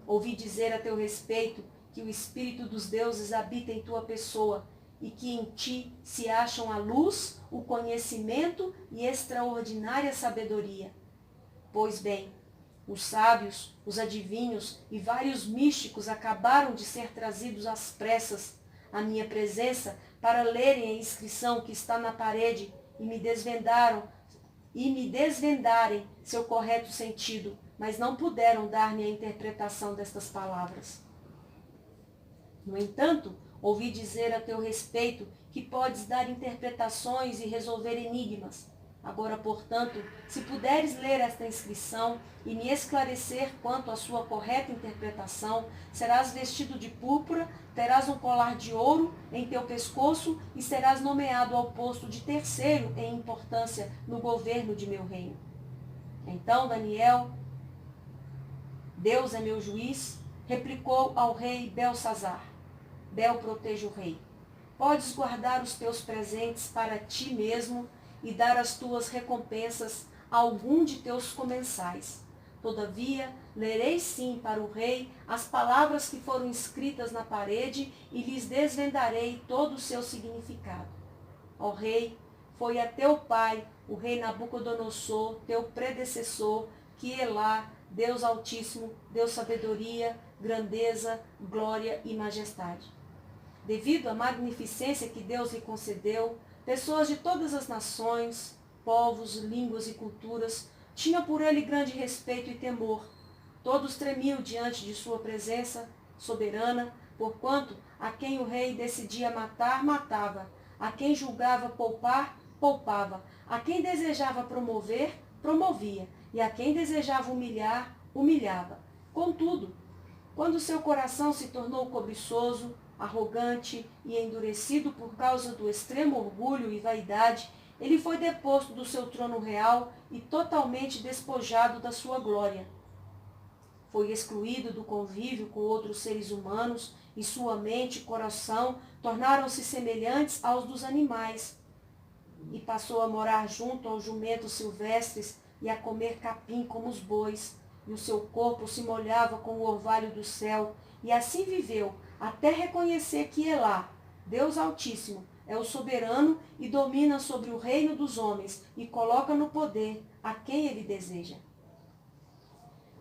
Ouvi dizer a teu respeito que o Espírito dos deuses habita em tua pessoa e que em ti se acham a luz, o conhecimento e extraordinária sabedoria. Pois bem, os sábios, os adivinhos e vários místicos acabaram de ser trazidos às pressas à minha presença para lerem a inscrição que está na parede e me desvendarem seu correto sentido, mas não puderam dar-me a interpretação destas palavras. No entanto, ouvi dizer a teu respeito que podes dar interpretações e resolver enigmas. Agora, portanto, se puderes ler esta inscrição e me esclarecer quanto à sua correta interpretação, serás vestido de púrpura, terás um colar de ouro em teu pescoço e serás nomeado ao posto de terceiro em importância no governo de meu reino. Então, Daniel, Deus é meu juiz, replicou ao rei Belsazar: Bel proteja o rei. Podes guardar os teus presentes para ti mesmo e dar as tuas recompensas a algum de teus comensais. Todavia, lerei sim para o rei as palavras que foram escritas na parede e lhes desvendarei todo o seu significado. Ó rei, foi a teu pai, o rei Nabucodonosor, teu predecessor, que Elá, Deus Altíssimo, deu sabedoria, grandeza, glória e majestade. Devido à magnificência que Deus lhe concedeu, pessoas de todas as nações, povos, línguas e culturas tinham por ele grande respeito e temor. Todos tremiam diante de sua presença soberana, porquanto a quem o rei decidia matar, matava, a quem julgava poupar, poupava, a quem desejava promover, promovia, e a quem desejava humilhar, humilhava. Contudo, quando seu coração se tornou cobiçoso, arrogante e endurecido por causa do extremo orgulho e vaidade, ele foi deposto do seu trono real e totalmente despojado da sua glória. Foi excluído do convívio com outros seres humanos e sua mente e coração tornaram-se semelhantes aos dos animais. E passou a morar junto aos jumentos silvestres e a comer capim como os bois, e o seu corpo se molhava com o orvalho do céu, e assim viveu, até reconhecer que Elá, Deus Altíssimo, é o soberano e domina sobre o reino dos homens e coloca no poder a quem ele deseja.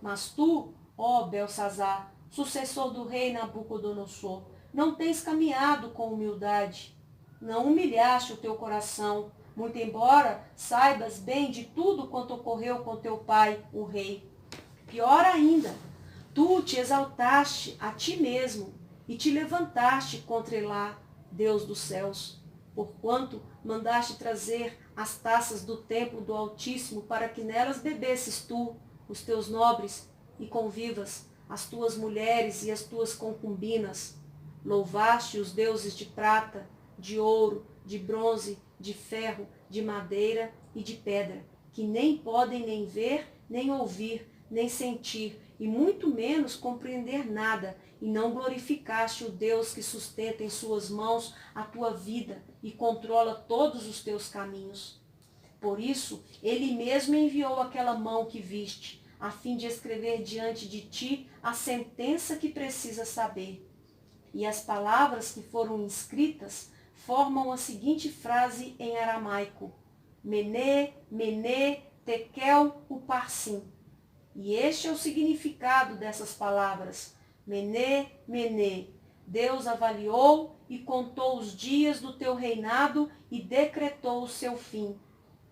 Mas tu, ó Belsazar, sucessor do rei Nabucodonosor, não tens caminhado com humildade, não humilhaste o teu coração, muito embora saibas bem de tudo quanto ocorreu com teu pai, o rei. Pior ainda, tu te exaltaste a ti mesmo e te levantaste contra Elá, Deus dos céus, porquanto mandaste trazer as taças do templo do Altíssimo para que nelas bebesses tu, os teus nobres e convivas, as tuas mulheres e as tuas concubinas. Louvaste os deuses de prata, de ouro, de bronze, de ferro, de madeira e de pedra, que nem podem nem ver, nem ouvir, nem sentir, e muito menos compreender nada, e não glorificaste o Deus que sustenta em suas mãos a tua vida e controla todos os teus caminhos. Por isso, ele mesmo enviou aquela mão que viste, a fim de escrever diante de ti a sentença que precisas saber. E as palavras que foram escritas formam a seguinte frase em aramaico: Mené, Mené, Tekel, Uparsim. E este é o significado dessas palavras. Mené, Mené, Deus avaliou e contou os dias do teu reinado e decretou o seu fim.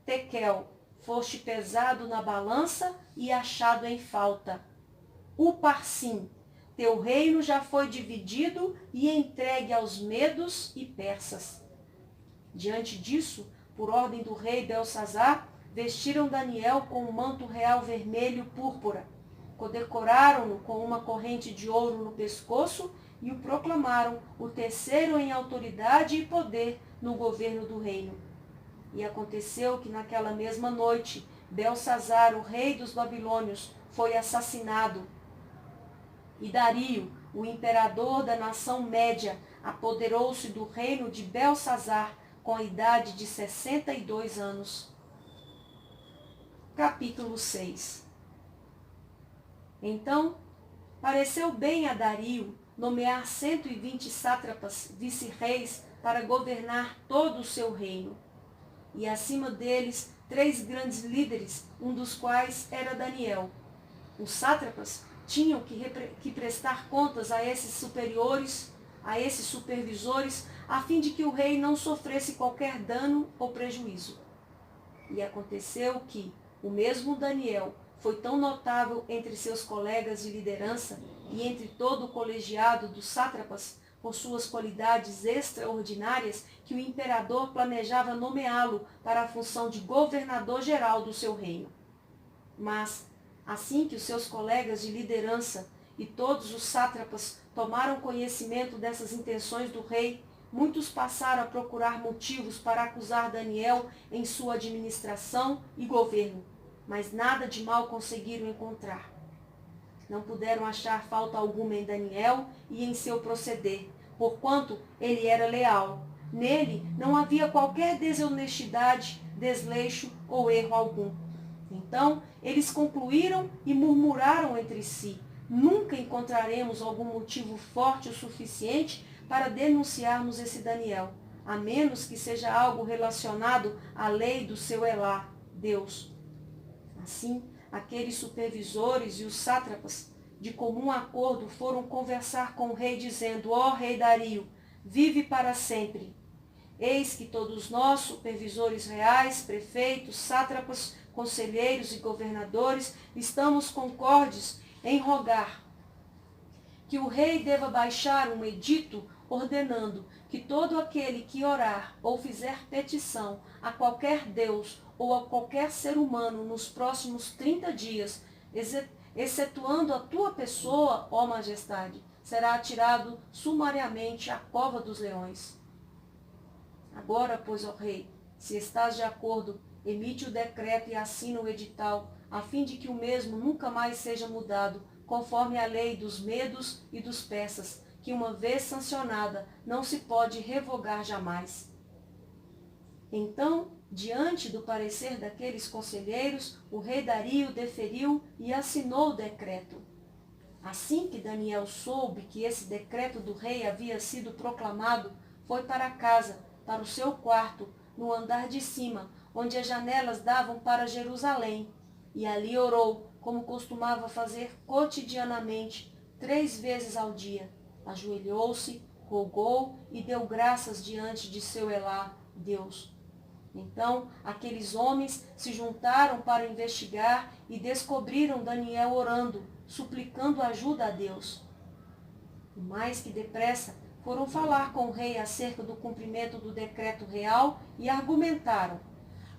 Tekel, foste pesado na balança e achado em falta. Uparsim, teu reino já foi dividido e entregue aos medos e persas. Diante disso, por ordem do rei Belsazar, vestiram Daniel com um manto real vermelho púrpura, condecoraram-no com uma corrente de ouro no pescoço e o proclamaram o terceiro em autoridade e poder no governo do reino. E aconteceu que naquela mesma noite, Belsazar, o rei dos babilônios, foi assassinado. E Dario, o imperador da nação média, apoderou-se do reino de Belsazar com a idade de 62 anos. Capítulo 6. Então, pareceu bem a Dario nomear 120 sátrapas vice-reis para governar todo o seu reino. E acima deles 3 grandes líderes, um dos quais era Daniel. Os sátrapas tinham que prestar contas a esses superiores, a esses supervisores, a fim de que o rei não sofresse qualquer dano ou prejuízo. E aconteceu que o mesmo Daniel foi tão notável entre seus colegas de liderança e entre todo o colegiado dos sátrapas por suas qualidades extraordinárias que o imperador planejava nomeá-lo para a função de governador-geral do seu reino. Mas, assim que os seus colegas de liderança e todos os sátrapas tomaram conhecimento dessas intenções do rei, muitos passaram a procurar motivos para acusar Daniel em sua administração e governo, mas nada de mal conseguiram encontrar. Não puderam achar falta alguma em Daniel e em seu proceder, porquanto ele era leal. Nele não havia qualquer desonestidade, desleixo ou erro algum. Então eles concluíram e murmuraram entre si: nunca encontraremos algum motivo forte o suficiente para denunciarmos esse Daniel, a menos que seja algo relacionado à lei do seu Elá, Deus. Assim, aqueles supervisores e os sátrapas, de comum acordo, foram conversar com o rei, dizendo: ó rei Dario, vive para sempre. Eis que todos nós, supervisores reais, prefeitos, sátrapas, conselheiros e governadores, estamos concordes em rogar que o rei deva baixar um edito ordenando que todo aquele que orar ou fizer petição a qualquer Deus ou a qualquer ser humano nos próximos 30 dias, excetuando a tua pessoa, ó majestade, será atirado sumariamente à cova dos leões. Agora, pois, ó rei, se estás de acordo, emite o decreto e assina o edital, a fim de que o mesmo nunca mais seja mudado, conforme a lei dos medos e dos persas, que uma vez sancionada, não se pode revogar jamais. Então, diante do parecer daqueles conselheiros, o rei Dario deferiu e assinou o decreto. Assim que Daniel soube que esse decreto do rei havia sido proclamado, foi para casa, para o seu quarto, no andar de cima, onde as janelas davam para Jerusalém, e ali orou, como costumava fazer cotidianamente, 3 vezes ao dia. Ajoelhou-se, rogou e deu graças diante de seu Elá, Deus. Então, aqueles homens se juntaram para investigar e descobriram Daniel orando, suplicando ajuda a Deus. E mais que depressa, foram falar com o rei acerca do cumprimento do decreto real e argumentaram: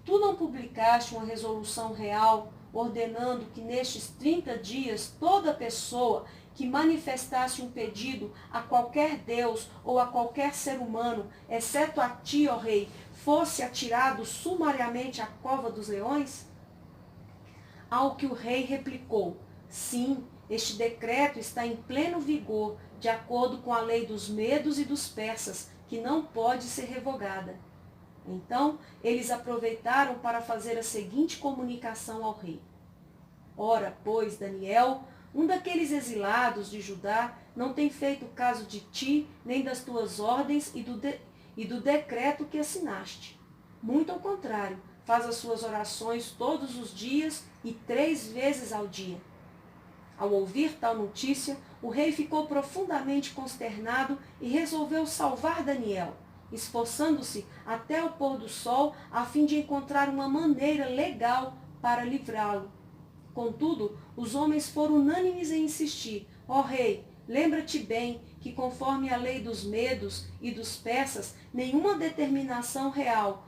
tu não publicaste uma resolução real ordenando que nestes 30 dias toda pessoa que manifestasse um pedido a qualquer Deus ou a qualquer ser humano, exceto a ti, ó rei, fosse atirado sumariamente à cova dos leões? Ao que o rei replicou: sim, este decreto está em pleno vigor, de acordo com a lei dos medos e dos persas, que não pode ser revogada. Então, eles aproveitaram para fazer a seguinte comunicação ao rei: ora, pois, Daniel, um daqueles exilados de Judá, não tem feito caso de ti, nem das tuas ordens e do decreto que assinaste. Muito ao contrário, faz as suas orações todos os dias e 3 vezes ao dia. Ao ouvir tal notícia, o rei ficou profundamente consternado e resolveu salvar Daniel, esforçando-se até o pôr do sol a fim de encontrar uma maneira legal para livrá-lo. Contudo, os homens foram unânimes em insistir: ó rei, lembra-te bem que, conforme a lei dos medos e dos persas, nenhuma determinação real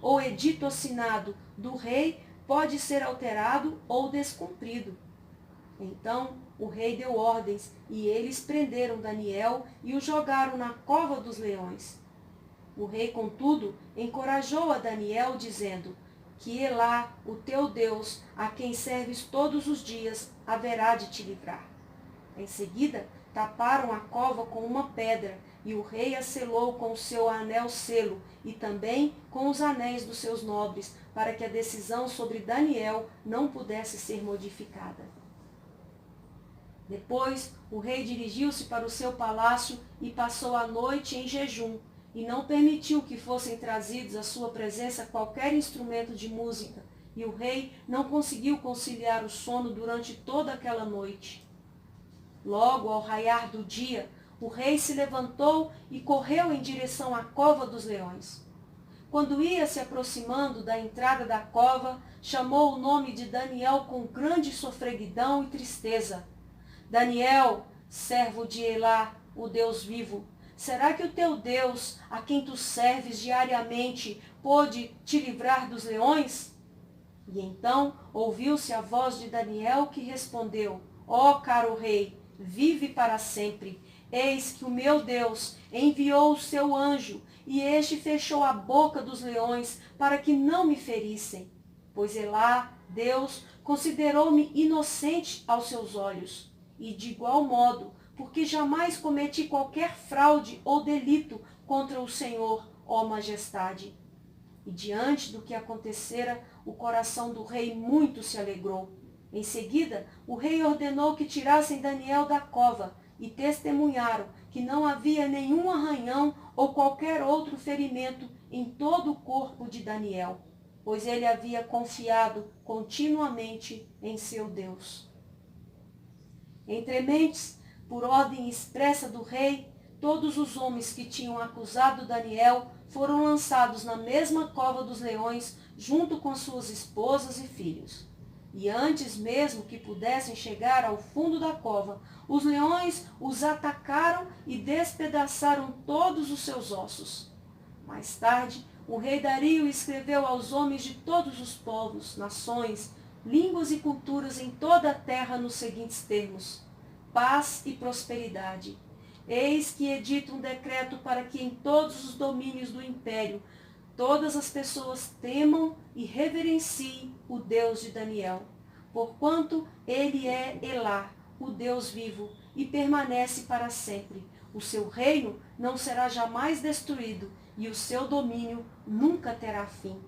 ou edito assinado do rei pode ser alterado ou descumprido. Então o rei deu ordens, e eles prenderam Daniel e o jogaram na cova dos leões. O rei, contudo, encorajou a Daniel, dizendo que Elá, o teu Deus, a quem serves todos os dias, haverá de te livrar. Em seguida, taparam a cova com uma pedra, e o rei a selou com o seu anel selo, e também com os anéis dos seus nobres, para que a decisão sobre Daniel não pudesse ser modificada. Depois, o rei dirigiu-se para o seu palácio e passou a noite em jejum, e não permitiu que fossem trazidos à sua presença qualquer instrumento de música, e o rei não conseguiu conciliar o sono durante toda aquela noite. Logo, ao raiar do dia, o rei se levantou e correu em direção à cova dos leões. Quando ia se aproximando da entrada da cova, chamou o nome de Daniel com grande sofreguidão e tristeza: Daniel, servo de Elá, o Deus vivo, será que o teu Deus, a quem tu serves diariamente, pôde te livrar dos leões? E então ouviu-se a voz de Daniel, que respondeu: ó caro rei, vive para sempre. Eis que o meu Deus enviou o seu anjo, e este fechou a boca dos leões para que não me ferissem. pois Elá, Deus, considerou-me inocente aos seus olhos, e de igual modo, porque jamais cometi qualquer fraude ou delito contra o Senhor, ó majestade. E diante do que acontecera, o coração do rei muito se alegrou. Em seguida, o rei ordenou que tirassem Daniel da cova e testemunharam que não havia nenhum arranhão ou qualquer outro ferimento em todo o corpo de Daniel, pois ele havia confiado continuamente em seu Deus. Entre mentes, por ordem expressa do rei, todos os homens que tinham acusado Daniel foram lançados na mesma cova dos leões, junto com suas esposas e filhos. E antes mesmo que pudessem chegar ao fundo da cova, os leões os atacaram e despedaçaram todos os seus ossos. Mais tarde, o rei Dario escreveu aos homens de todos os povos, nações, línguas e culturas em toda a terra nos seguintes termos: paz e prosperidade. Eis que edito um decreto para que em todos os domínios do império todas as pessoas temam e reverenciem o Deus de Daniel, porquanto ele é Elá, o Deus vivo, e permanece para sempre. O seu reino não será jamais destruído, e o seu domínio nunca terá fim.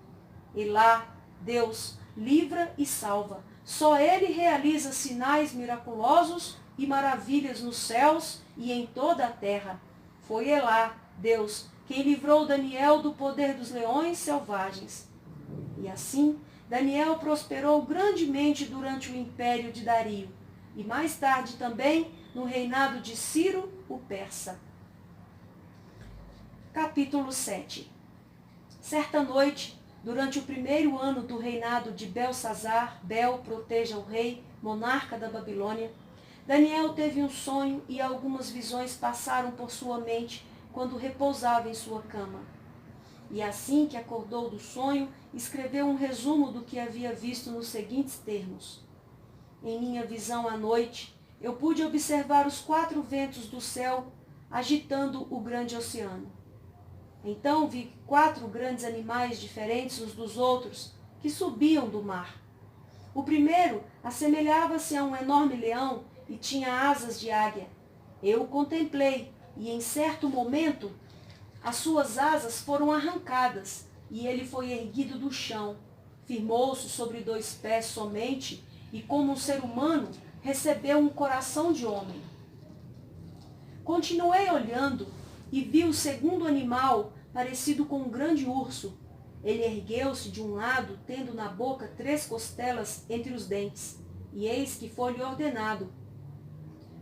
Elá, Deus, livra e salva. Só ele realiza sinais miraculosos e maravilhas nos céus e em toda a terra. Foi Elá, Deus, quem livrou Daniel do poder dos leões selvagens. E assim, Daniel prosperou grandemente durante o império de Dario, e mais tarde também no reinado de Ciro, o persa. Capítulo 7. Certa noite, durante o primeiro ano do reinado de Belsazar, Bel proteja o rei, monarca da Babilônia, Daniel teve um sonho e algumas visões passaram por sua mente quando repousava em sua cama. E assim que acordou do sonho, escreveu um resumo do que havia visto nos seguintes termos: em minha visão à noite, eu pude observar os 4 ventos do céu agitando o grande oceano. Então vi 4 grandes animais diferentes uns dos outros que subiam do mar. O primeiro assemelhava-se a um enorme leão e tinha asas de águia. Eu o contemplei e em certo momento as suas asas foram arrancadas e ele foi erguido do chão. Firmou-se sobre 2 pés somente e, como um ser humano, recebeu um coração de homem. Continuei olhando e vi o segundo animal parecido com um grande urso. Ele ergueu-se de um lado, tendo na boca 3 costelas entre os dentes. E eis que foi-lhe ordenado: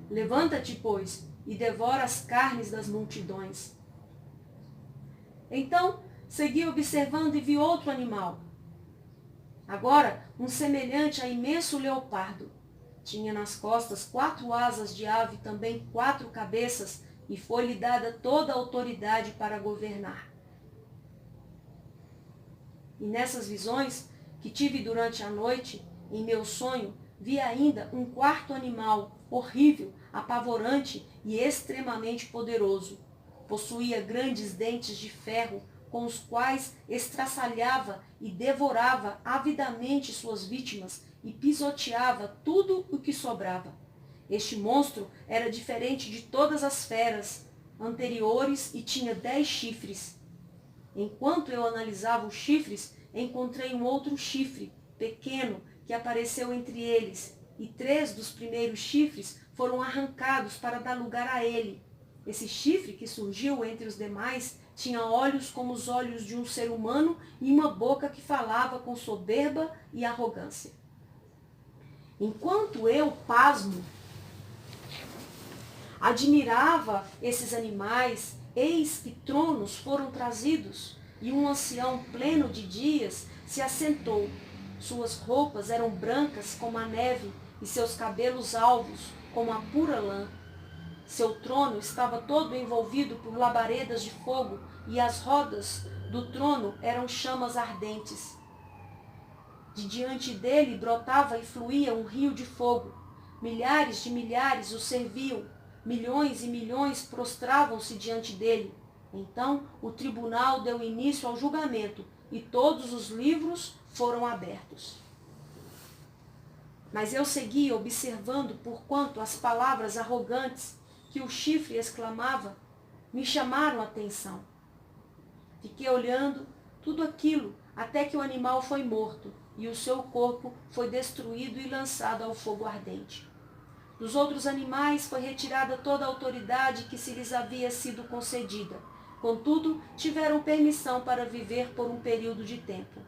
levanta-te, pois, e devora as carnes das multidões. Então, segui observando e vi outro animal. Agora, um semelhante a imenso leopardo. Tinha nas costas 4 asas de ave, também 4 cabeças, e foi-lhe dada toda a autoridade para governar. E nessas visões que tive durante a noite, em meu sonho, vi ainda um 4º animal, horrível, apavorante e extremamente poderoso. Possuía grandes dentes de ferro, com os quais estraçalhava e devorava avidamente suas vítimas e pisoteava tudo o que sobrava. Este monstro era diferente de todas as feras anteriores e tinha 10 chifres. Enquanto eu analisava os chifres, encontrei um outro chifre, pequeno, que apareceu entre eles, e 3 dos primeiros chifres foram arrancados para dar lugar a ele. Esse chifre que surgiu entre os demais tinha olhos como os olhos de um ser humano e uma boca que falava com soberba e arrogância. Enquanto eu, pasmo, admirava esses animais, eis que tronos foram trazidos, e um ancião pleno de dias se assentou. Suas roupas eram brancas como a neve, e seus cabelos alvos como a pura lã. Seu trono estava todo envolvido por labaredas de fogo, e as rodas do trono eram chamas ardentes. De diante dele brotava e fluía um rio de fogo. Milhares de milhares o serviam, milhões e milhões prostravam-se diante dele. Então o tribunal deu início ao julgamento, e todos os livros foram abertos. Mas eu segui observando, porquanto as palavras arrogantes que o chifre exclamava me chamaram a atenção. Fiquei olhando tudo aquilo até que o animal foi morto e o seu corpo foi destruído e lançado ao fogo ardente. Dos outros animais foi retirada toda a autoridade que se lhes havia sido concedida. Contudo, tiveram permissão para viver por um período de tempo.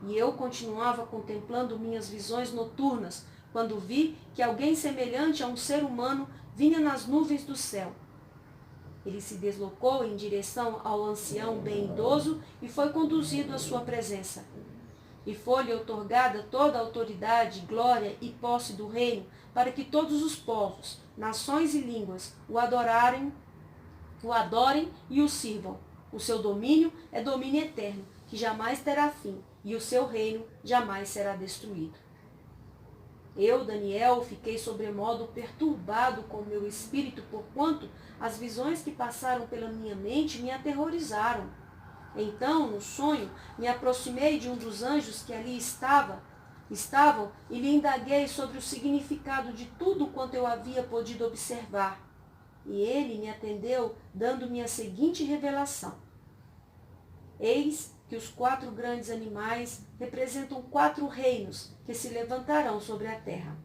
E eu continuava contemplando minhas visões noturnas, quando vi que alguém semelhante a um ser humano vinha nas nuvens do céu. Ele se deslocou em direção ao ancião bem idoso e foi conduzido à sua presença. E foi-lhe outorgada toda a autoridade, glória e posse do reino, para que todos os povos, nações e línguas o adorem e o sirvam. O seu domínio é domínio eterno, que jamais terá fim, e o seu reino jamais será destruído. Eu, Daniel, fiquei sobremodo perturbado com o meu espírito, porquanto as visões que passaram pela minha mente me aterrorizaram. Então, no sonho, me aproximei de um dos anjos que ali estavam e lhe indaguei sobre o significado de tudo quanto eu havia podido observar. E ele me atendeu, dando-me a seguinte revelação. Eis que os 4 grandes animais representam 4 reinos que se levantarão sobre a terra.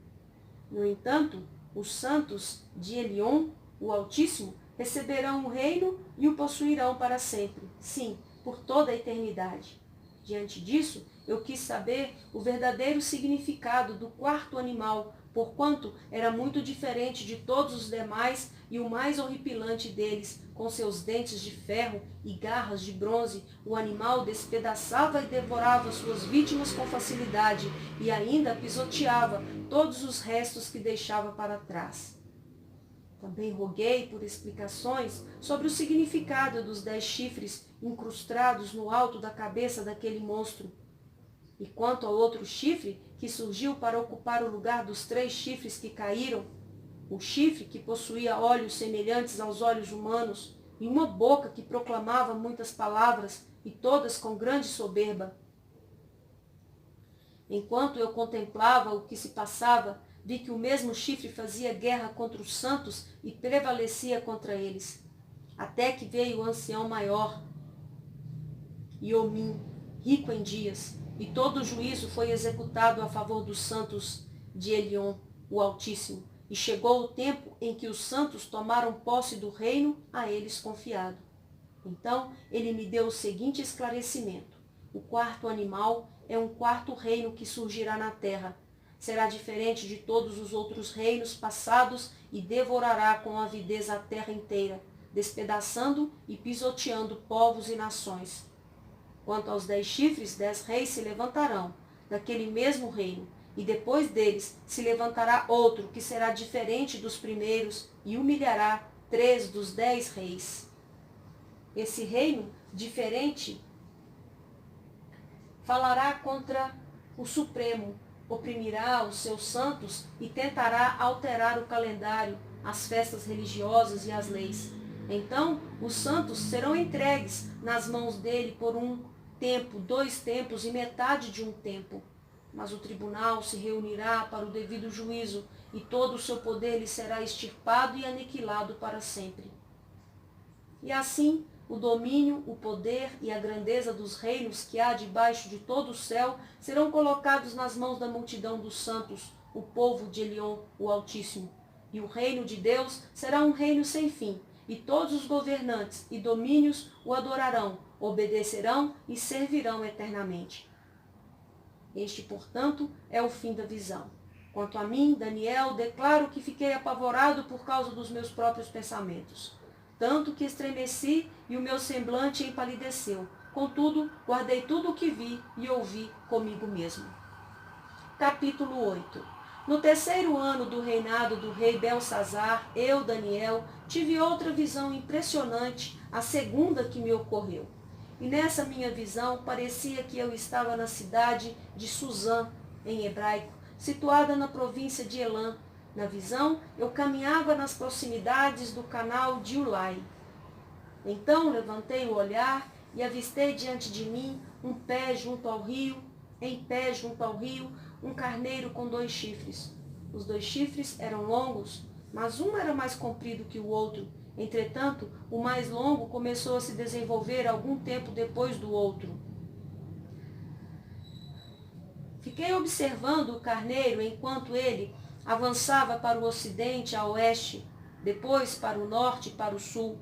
No entanto, os santos de Elion, o Altíssimo, receberão o reino e o possuirão para sempre, sim, por toda a eternidade. Diante disso, eu quis saber o verdadeiro significado do 4º animal, porquanto era muito diferente de todos os demais e o mais horripilante deles, com seus dentes de ferro e garras de bronze, o animal despedaçava e devorava suas vítimas com facilidade e ainda pisoteava todos os restos que deixava para trás. Também roguei por explicações sobre o significado dos 10 chifres incrustados no alto da cabeça daquele monstro. E quanto ao outro chifre, que surgiu para ocupar o lugar dos 3 chifres que caíram, o chifre que possuía olhos semelhantes aos olhos humanos, e uma boca que proclamava muitas palavras, e todas com grande soberba. Enquanto eu contemplava o que se passava, vi que o mesmo chifre fazia guerra contra os santos e prevalecia contra eles. Até que veio o ancião maior, Iomim, rico em dias, e todo o juízo foi executado a favor dos santos de Elion, o Altíssimo, e chegou o tempo em que os santos tomaram posse do reino a eles confiado. Então ele me deu o seguinte esclarecimento: o 4º animal é um 4º reino que surgirá na terra. Será diferente de todos os outros reinos passados e devorará com avidez a terra inteira, despedaçando e pisoteando povos e nações. Quanto aos 10 chifres, 10 reis se levantarão daquele mesmo reino, e depois deles se levantará outro que será diferente dos primeiros e humilhará 3 dos 10 reis. Esse reino diferente falará contra o Supremo, oprimirá os seus santos e tentará alterar o calendário, as festas religiosas e as leis. Então, os santos serão entregues nas mãos dele por um tempo, 2 tempos e metade de um tempo. Mas o tribunal se reunirá para o devido juízo e todo o seu poder lhe será extirpado e aniquilado para sempre. E assim, o domínio, o poder e a grandeza dos reinos que há debaixo de todo o céu serão colocados nas mãos da multidão dos santos, o povo de Elion, o Altíssimo. E o reino de Deus será um reino sem fim, e todos os governantes e domínios o adorarão, obedecerão e servirão eternamente. Este, portanto, é o fim da visão. Quanto a mim, Daniel, declaro que fiquei apavorado por causa dos meus próprios pensamentos. Tanto que estremeci e o meu semblante empalideceu. Contudo, guardei tudo o que vi e ouvi comigo mesmo. Capítulo 8. No 3º ano do reinado do rei Belsazar, eu, Daniel, tive outra visão impressionante, a segunda que me ocorreu. E nessa minha visão parecia que eu estava na cidade de Suzã, em hebraico, situada na província de Elã. Na visão, eu caminhava nas proximidades do canal de Ulai. Então levantei o olhar e avistei diante de mim em pé junto ao rio, um carneiro com 2 chifres. Os 2 chifres eram longos, mas um era mais comprido que o outro. Entretanto, o mais longo começou a se desenvolver algum tempo depois do outro. Fiquei observando o carneiro enquanto ele avançava para o ocidente, a oeste, depois para o norte e para o sul.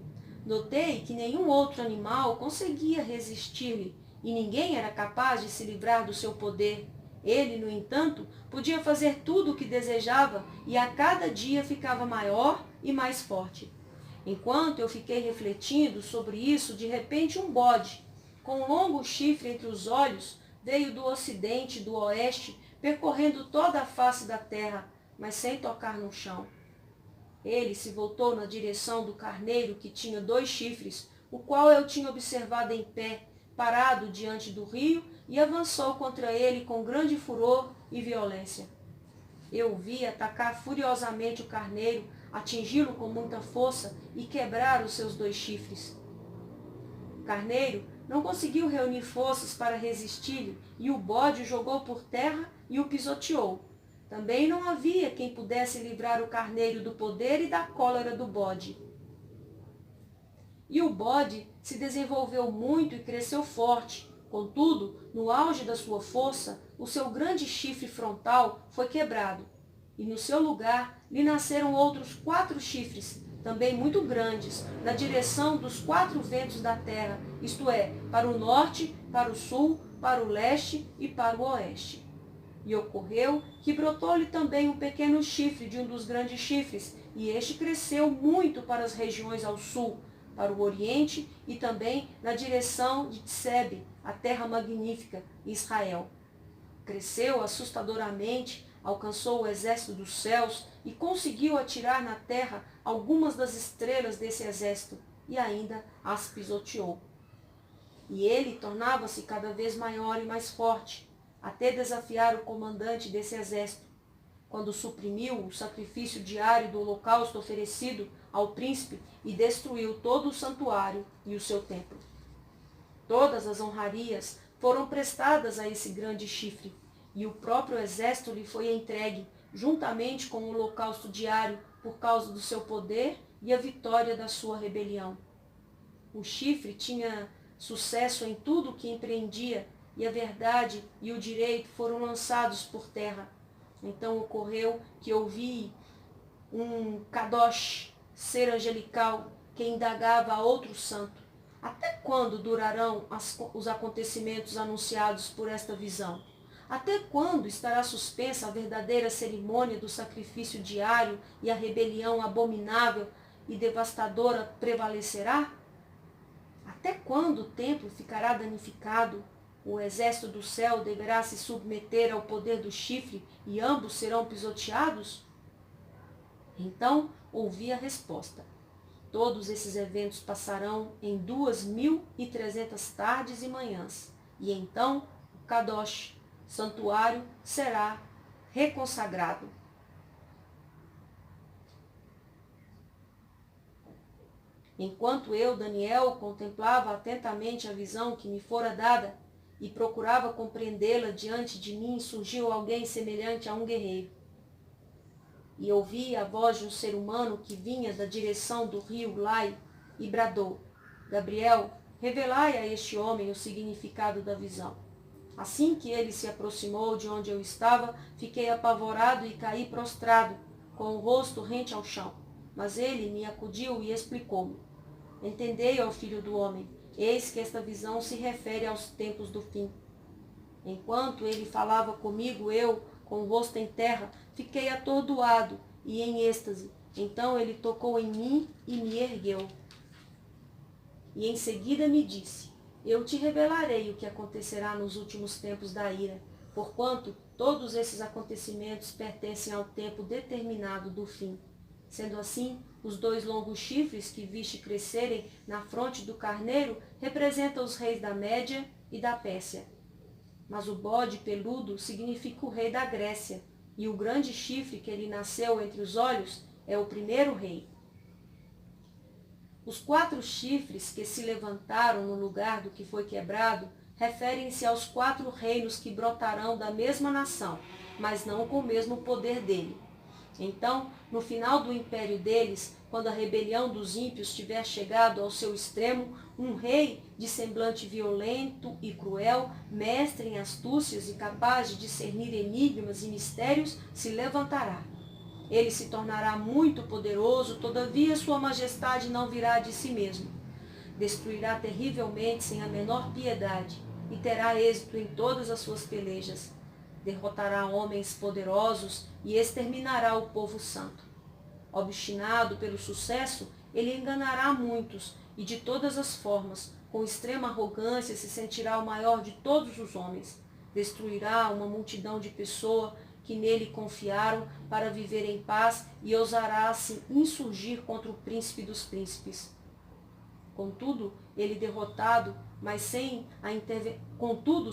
Notei que nenhum outro animal conseguia resistir-lhe e ninguém era capaz de se livrar do seu poder. Ele, no entanto, podia fazer tudo o que desejava e a cada dia ficava maior e mais forte. Enquanto eu fiquei refletindo sobre isso, de repente um bode, com um longo chifre entre os olhos, veio do ocidente e do oeste, percorrendo toda a face da terra, mas sem tocar no chão. Ele se voltou na direção do carneiro que tinha 2 chifres, o qual eu tinha observado em pé, parado diante do rio, e avançou contra ele com grande furor e violência. Eu o vi atacar furiosamente o carneiro, atingi-lo com muita força e quebrar os seus 2 chifres. O carneiro não conseguiu reunir forças para resistir-lhe, e o bode o jogou por terra e o pisoteou. Também não havia quem pudesse livrar o carneiro do poder e da cólera do bode. E o bode se desenvolveu muito e cresceu forte. Contudo, no auge da sua força, o seu grande chifre frontal foi quebrado, e no seu lugar lhe nasceram outros 4 chifres, também muito grandes, na direção dos 4 ventos da terra, isto é, para o norte, para o sul, para o leste e para o oeste. E ocorreu que brotou-lhe também um pequeno chifre de um dos grandes chifres, e este cresceu muito para as regiões ao sul, para o oriente e também na direção de Tsebe, a terra magnífica, Israel. Cresceu assustadoramente, alcançou o exército dos céus e conseguiu atirar na terra algumas das estrelas desse exército, e ainda as pisoteou. E ele tornava-se cada vez maior e mais forte, até desafiar o comandante desse exército, quando suprimiu o sacrifício diário do holocausto oferecido ao príncipe e destruiu todo o santuário e o seu templo. Todas as honrarias foram prestadas a esse grande chifre, e o próprio exército lhe foi entregue, juntamente com o holocausto diário, por causa do seu poder e a vitória da sua rebelião. O chifre tinha sucesso em tudo o que empreendia, e a verdade e o direito foram lançados por terra. Então ocorreu que ouvi um Kadosh, ser angelical, que indagava a outro santo: até quando durarão os acontecimentos anunciados por esta visão? Até quando estará suspensa a verdadeira cerimônia do sacrifício diário e a rebelião abominável e devastadora prevalecerá? Até quando o templo ficará danificado? O exército do céu deverá se submeter ao poder do chifre e ambos serão pisoteados? Então ouvi a resposta: todos esses eventos passarão em 2.300 tardes e manhãs, e então o Kadosh, santuário, será reconsagrado. Enquanto eu, Daniel, contemplava atentamente a visão que me fora dada e procurava compreendê-la, diante de mim surgiu alguém semelhante a um guerreiro. E ouvi a voz de um ser humano que vinha da direção do rio Lai e bradou: Gabriel, revelai a este homem o significado da visão. Assim que ele se aproximou de onde eu estava, fiquei apavorado e caí prostrado, com o rosto rente ao chão. Mas ele me acudiu e explicou-me: entendei, ó filho do homem, eis que esta visão se refere aos tempos do fim. Enquanto ele falava comigo, eu, com o rosto em terra, fiquei atordoado e em êxtase. Então ele tocou em mim e me ergueu. E em seguida me disse: eu te revelarei o que acontecerá nos últimos tempos da ira, porquanto todos esses acontecimentos pertencem ao tempo determinado do fim. Sendo assim, os 2 longos chifres que viste crescerem na fronte do carneiro representam os reis da Média e da Pérsia. Mas o bode peludo significa o rei da Grécia, e o grande chifre que lhe nasceu entre os olhos é o primeiro rei. Os 4 chifres que se levantaram no lugar do que foi quebrado referem-se aos 4 reinos que brotarão da mesma nação, mas não com o mesmo poder dele. Então, no final do império deles, quando a rebelião dos ímpios tiver chegado ao seu extremo, um rei de semblante violento e cruel, mestre em astúcias e capaz de discernir enigmas e mistérios, se levantará. Ele se tornará muito poderoso, todavia sua majestade não virá de si mesmo. Destruirá terrivelmente sem a menor piedade e terá êxito em todas as suas pelejas. Derrotará homens poderosos e exterminará o povo santo. Obstinado pelo sucesso, ele enganará muitos e de todas as formas, com extrema arrogância, se sentirá o maior de todos os homens. Destruirá uma multidão de pessoas que nele confiaram para viver em paz e ousará se insurgir contra o príncipe dos príncipes. Contudo,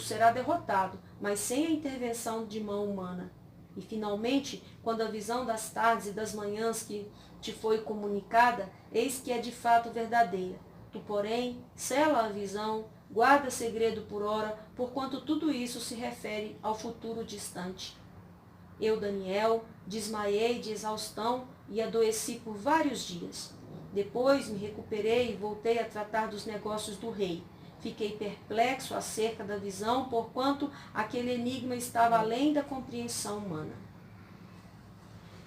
será derrotado, mas sem a intervenção de mão humana. E, finalmente, quando a visão das tardes e das manhãs que te foi comunicada, eis que é de fato verdadeira. Tu, porém, sela a visão, guarda segredo por hora, porquanto tudo isso se refere ao futuro distante. Eu, Daniel, desmaiei de exaustão e adoeci por vários dias. Depois me recuperei e voltei a tratar dos negócios do rei. Fiquei perplexo acerca da visão, porquanto aquele enigma estava além da compreensão humana.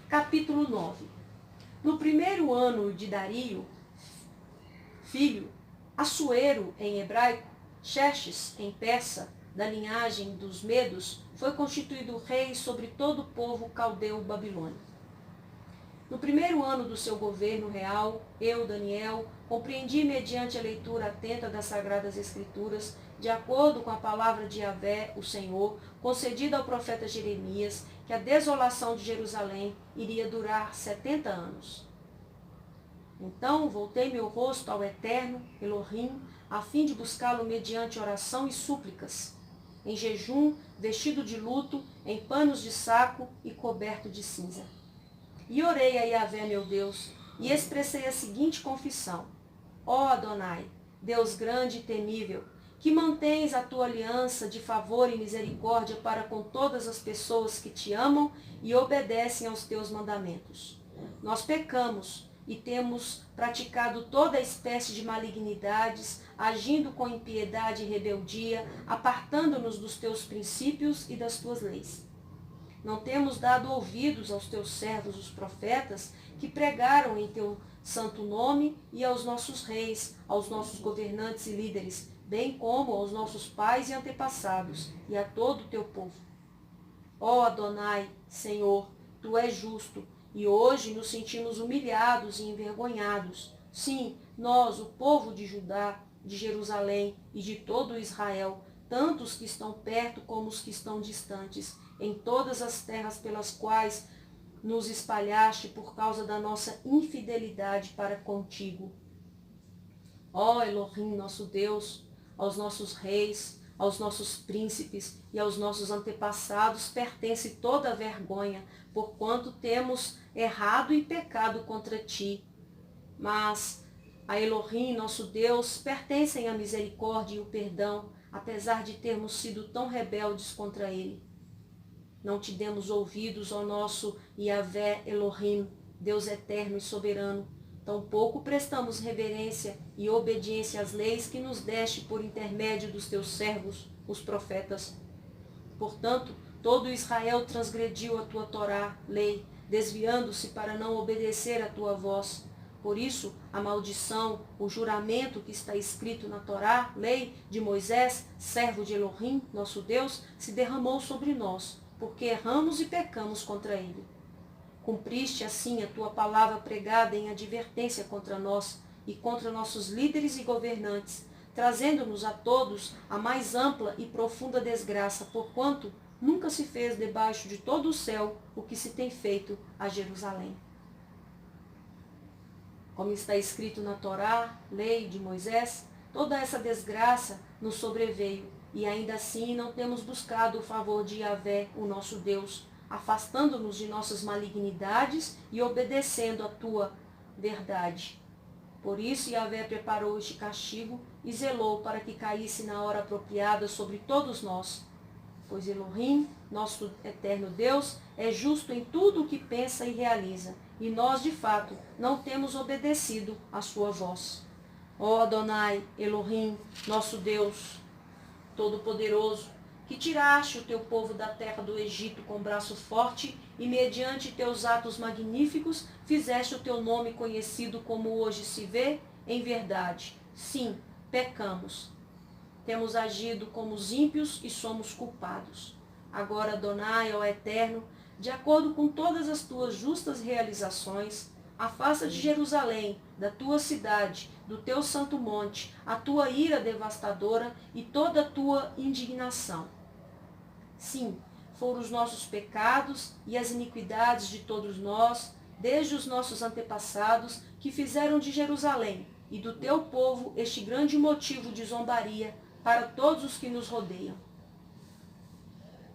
Capítulo 9. No primeiro ano de Dario, filho, Assuero em hebraico, Xerxes em persa, da linhagem dos Medos, foi constituído rei sobre todo o povo caldeu babilônico. No primeiro ano do seu governo real, eu, Daniel, compreendi mediante a leitura atenta das Sagradas Escrituras, de acordo com a palavra de Yahvé, o Senhor, concedida ao profeta Jeremias, que a desolação de Jerusalém iria durar 70 anos. Então voltei meu rosto ao Eterno, Elohim, a fim de buscá-lo mediante oração e súplicas, em jejum, vestido de luto, em panos de saco e coberto de cinza. E orei a Yahvé, meu Deus, e expressei a seguinte confissão: Ó Adonai, Deus grande e temível, que mantens a tua aliança de favor e misericórdia para com todas as pessoas que te amam e obedecem aos teus mandamentos. Nós pecamos e temos praticado toda espécie de malignidades, agindo com impiedade e rebeldia, apartando-nos dos teus princípios e das tuas leis. Não temos dado ouvidos aos teus servos, os profetas, que pregaram em teu santo nome, e aos nossos reis, aos nossos governantes e líderes, bem como aos nossos pais e antepassados, e a todo o teu povo. Ó Adonai, Senhor, tu és justo, e hoje nos sentimos humilhados e envergonhados. Sim, nós, o povo de Judá, de Jerusalém e de todo Israel, tanto os que estão perto como os que estão distantes, em todas as terras pelas quais nos espalhaste por causa da nossa infidelidade para contigo. Ó Elohim, nosso Deus, aos nossos reis, aos nossos príncipes e aos nossos antepassados pertence toda a vergonha, porquanto temos errado e pecado contra ti. Mas a Elohim, nosso Deus, pertencem a misericórdia e o perdão, apesar de termos sido tão rebeldes contra ele. Não te demos ouvidos, ó nosso Yahvé Elohim, Deus eterno e soberano. Tampouco prestamos reverência e obediência às leis que nos deste por intermédio dos teus servos, os profetas. Portanto, todo Israel transgrediu a tua Torá, lei, desviando-se para não obedecer à tua voz. Por isso, a maldição, o juramento que está escrito na Torá, lei de Moisés, servo de Elohim, nosso Deus, se derramou sobre nós, porque erramos e pecamos contra ele. Cumpriste assim a tua palavra pregada em advertência contra nós e contra nossos líderes e governantes, trazendo-nos a todos a mais ampla e profunda desgraça, porquanto nunca se fez debaixo de todo o céu o que se tem feito a Jerusalém. Como está escrito na Torá, lei de Moisés, toda essa desgraça nos sobreveio, e ainda assim não temos buscado o favor de Yahvé, o nosso Deus, afastando-nos de nossas malignidades e obedecendo a tua verdade. Por isso Yahvé preparou este castigo e zelou para que caísse na hora apropriada sobre todos nós. Pois Elohim, nosso eterno Deus, é justo em tudo o que pensa e realiza, e nós, de fato, não temos obedecido à sua voz. Ó Adonai, Elohim, nosso Deus Todo-Poderoso, que tiraste o teu povo da terra do Egito com braço forte e, mediante teus atos magníficos, fizeste o teu nome conhecido como hoje se vê, em verdade. Sim, pecamos. Temos agido como os ímpios e somos culpados. Agora, Adonai, ó Eterno, de acordo com todas as tuas justas realizações, afasta de Jerusalém, da tua cidade, do teu santo monte, a tua ira devastadora e toda a tua indignação. Sim, foram os nossos pecados e as iniquidades de todos nós, desde os nossos antepassados, que fizeram de Jerusalém e do teu povo este grande motivo de zombaria para todos os que nos rodeiam.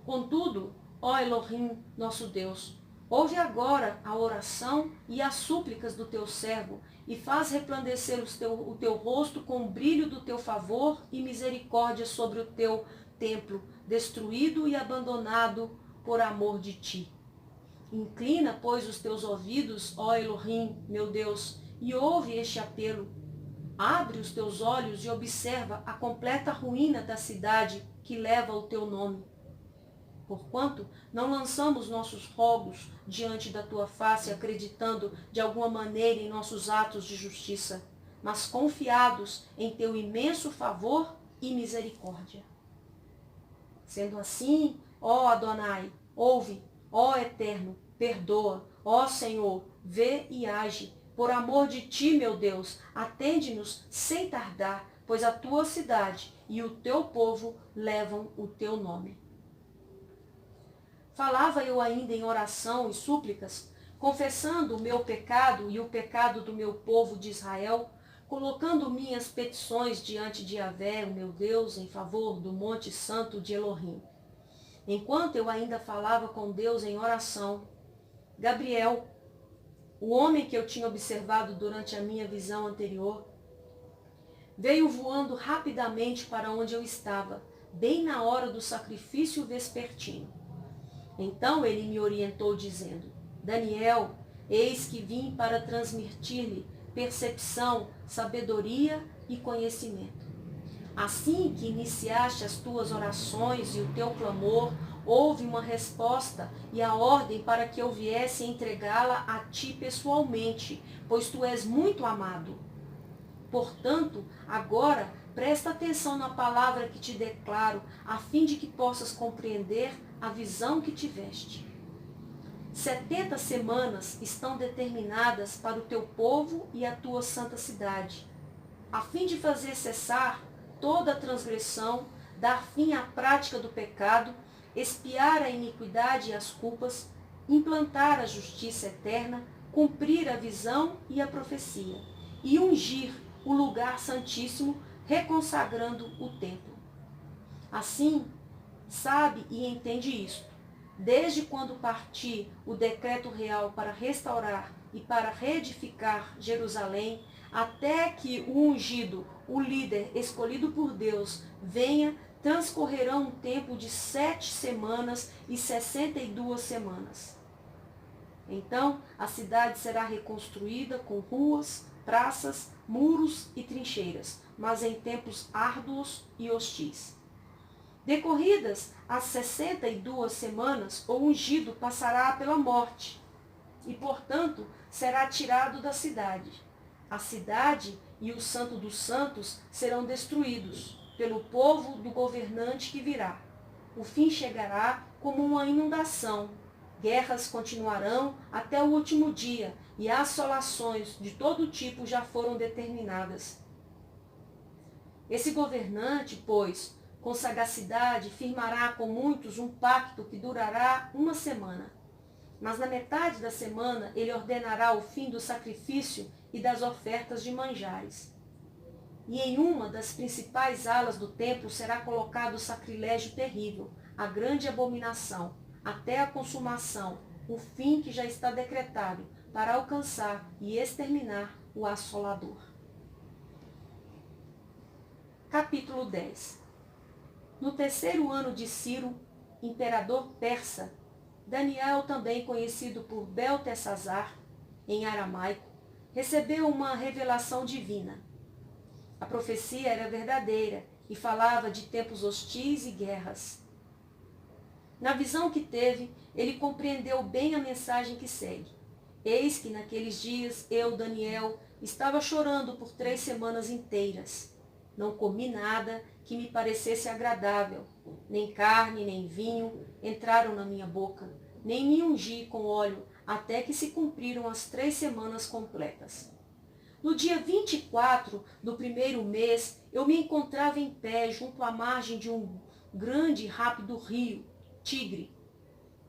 Contudo, ó Elohim, nosso Deus, ouve agora a oração e as súplicas do teu servo e faz resplandecer o teu rosto com o brilho do teu favor e misericórdia sobre o teu templo, destruído e abandonado por amor de ti. Inclina, pois, os teus ouvidos, ó Elohim, meu Deus, e ouve este apelo. Abre os teus olhos e observa a completa ruína da cidade que leva o teu nome. Porquanto não lançamos nossos rogos diante da tua face, acreditando de alguma maneira em nossos atos de justiça, mas confiados em teu imenso favor e misericórdia. Sendo assim, ó Adonai, ouve, ó Eterno, perdoa, ó Senhor, vê e age. Por amor de ti, meu Deus, atende-nos sem tardar, pois a tua cidade e o teu povo levam o teu nome. Falava eu ainda em oração e súplicas, confessando o meu pecado e o pecado do meu povo de Israel, colocando minhas petições diante de Yahvé, o meu Deus, em favor do Monte Santo de Elohim. Enquanto eu ainda falava com Deus em oração, Gabriel, o homem que eu tinha observado durante a minha visão anterior, veio voando rapidamente para onde eu estava, bem na hora do sacrifício vespertino. Então ele me orientou dizendo: Daniel, eis que vim para transmitir-lhe percepção, sabedoria e conhecimento. Assim que iniciaste as tuas orações e o teu clamor, houve uma resposta e a ordem para que eu viesse entregá-la a ti pessoalmente, pois tu és muito amado. Portanto, agora presta atenção na palavra que te declaro, a fim de que possas compreender a visão que tiveste. 70 semanas estão determinadas para o teu povo e a tua santa cidade, a fim de fazer cessar toda a transgressão, dar fim à prática do pecado, expiar a iniquidade e as culpas, implantar a justiça eterna, cumprir a visão e a profecia, e ungir o lugar santíssimo, reconsagrando o templo. Assim, sabe e entende isto. Desde quando parti o decreto real para restaurar e para reedificar Jerusalém, até que o ungido, o líder escolhido por Deus, venha, transcorrerão um tempo de 7 semanas e 62 semanas. Então, a cidade será reconstruída com ruas, praças, muros e trincheiras, mas em tempos árduos e hostis. Decorridas as 62 semanas, o ungido passará pela morte e, portanto, será tirado da cidade. A cidade e o santo dos santos serão destruídos pelo povo do governante que virá. O fim chegará como uma inundação. Guerras continuarão até o último dia e assolações de todo tipo já foram determinadas. Esse governante, pois, com sagacidade, firmará com muitos um pacto que durará 1 semana. Mas na metade da semana ele ordenará o fim do sacrifício e das ofertas de manjares. E em uma das principais alas do templo será colocado o sacrilégio terrível, a grande abominação, até a consumação, o fim que já está decretado, para alcançar e exterminar o assolador. Capítulo 10. No terceiro ano de Ciro, imperador persa, Daniel, também conhecido por Beltesazar, em aramaico, recebeu uma revelação divina. A profecia era verdadeira e falava de tempos hostis e guerras. Na visão que teve, ele compreendeu bem a mensagem que segue. Eis que naqueles dias eu, Daniel, estava chorando por 3 semanas inteiras. Não comi nada que me parecesse agradável, nem carne, nem vinho entraram na minha boca, nem me ungi com óleo, até que se cumpriram as 3 semanas completas. No dia 24 do primeiro mês, eu me encontrava em pé junto à margem de um grande e rápido rio, Tigre.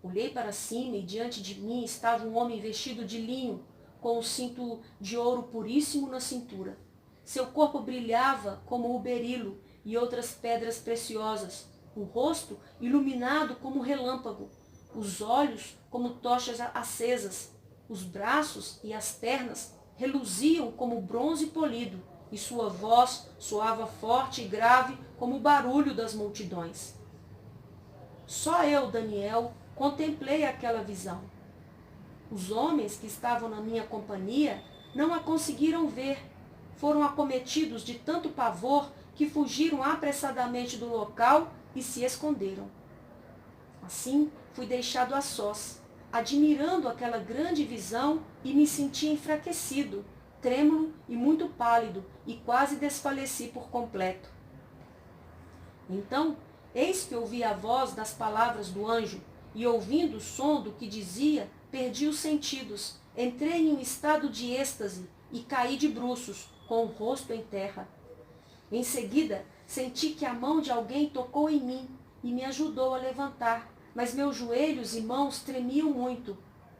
Olhei para cima e diante de mim estava um homem vestido de linho, com um cinto de ouro puríssimo na cintura. Seu corpo brilhava como o berilo e outras pedras preciosas, o rosto iluminado como relâmpago, os olhos como tochas acesas, os braços e as pernas reluziam como bronze polido, e sua voz soava forte e grave como o barulho das multidões. Só eu, Daniel, contemplei aquela visão. Os homens que estavam na minha companhia não a conseguiram ver. Foram acometidos de tanto pavor que fugiram apressadamente do local e se esconderam. Assim, fui deixado a sós, admirando aquela grande visão, e me senti enfraquecido, trêmulo e muito pálido, e quase desfaleci por completo. Então, eis que ouvi a voz das palavras do anjo, e ouvindo o som do que dizia, perdi os sentidos, entrei em um estado de êxtase e caí de bruços, com o rosto em terra. Em seguida, senti que a mão de alguém tocou em mim e me ajudou a levantar, mas meus joelhos e mãos tremiam muito.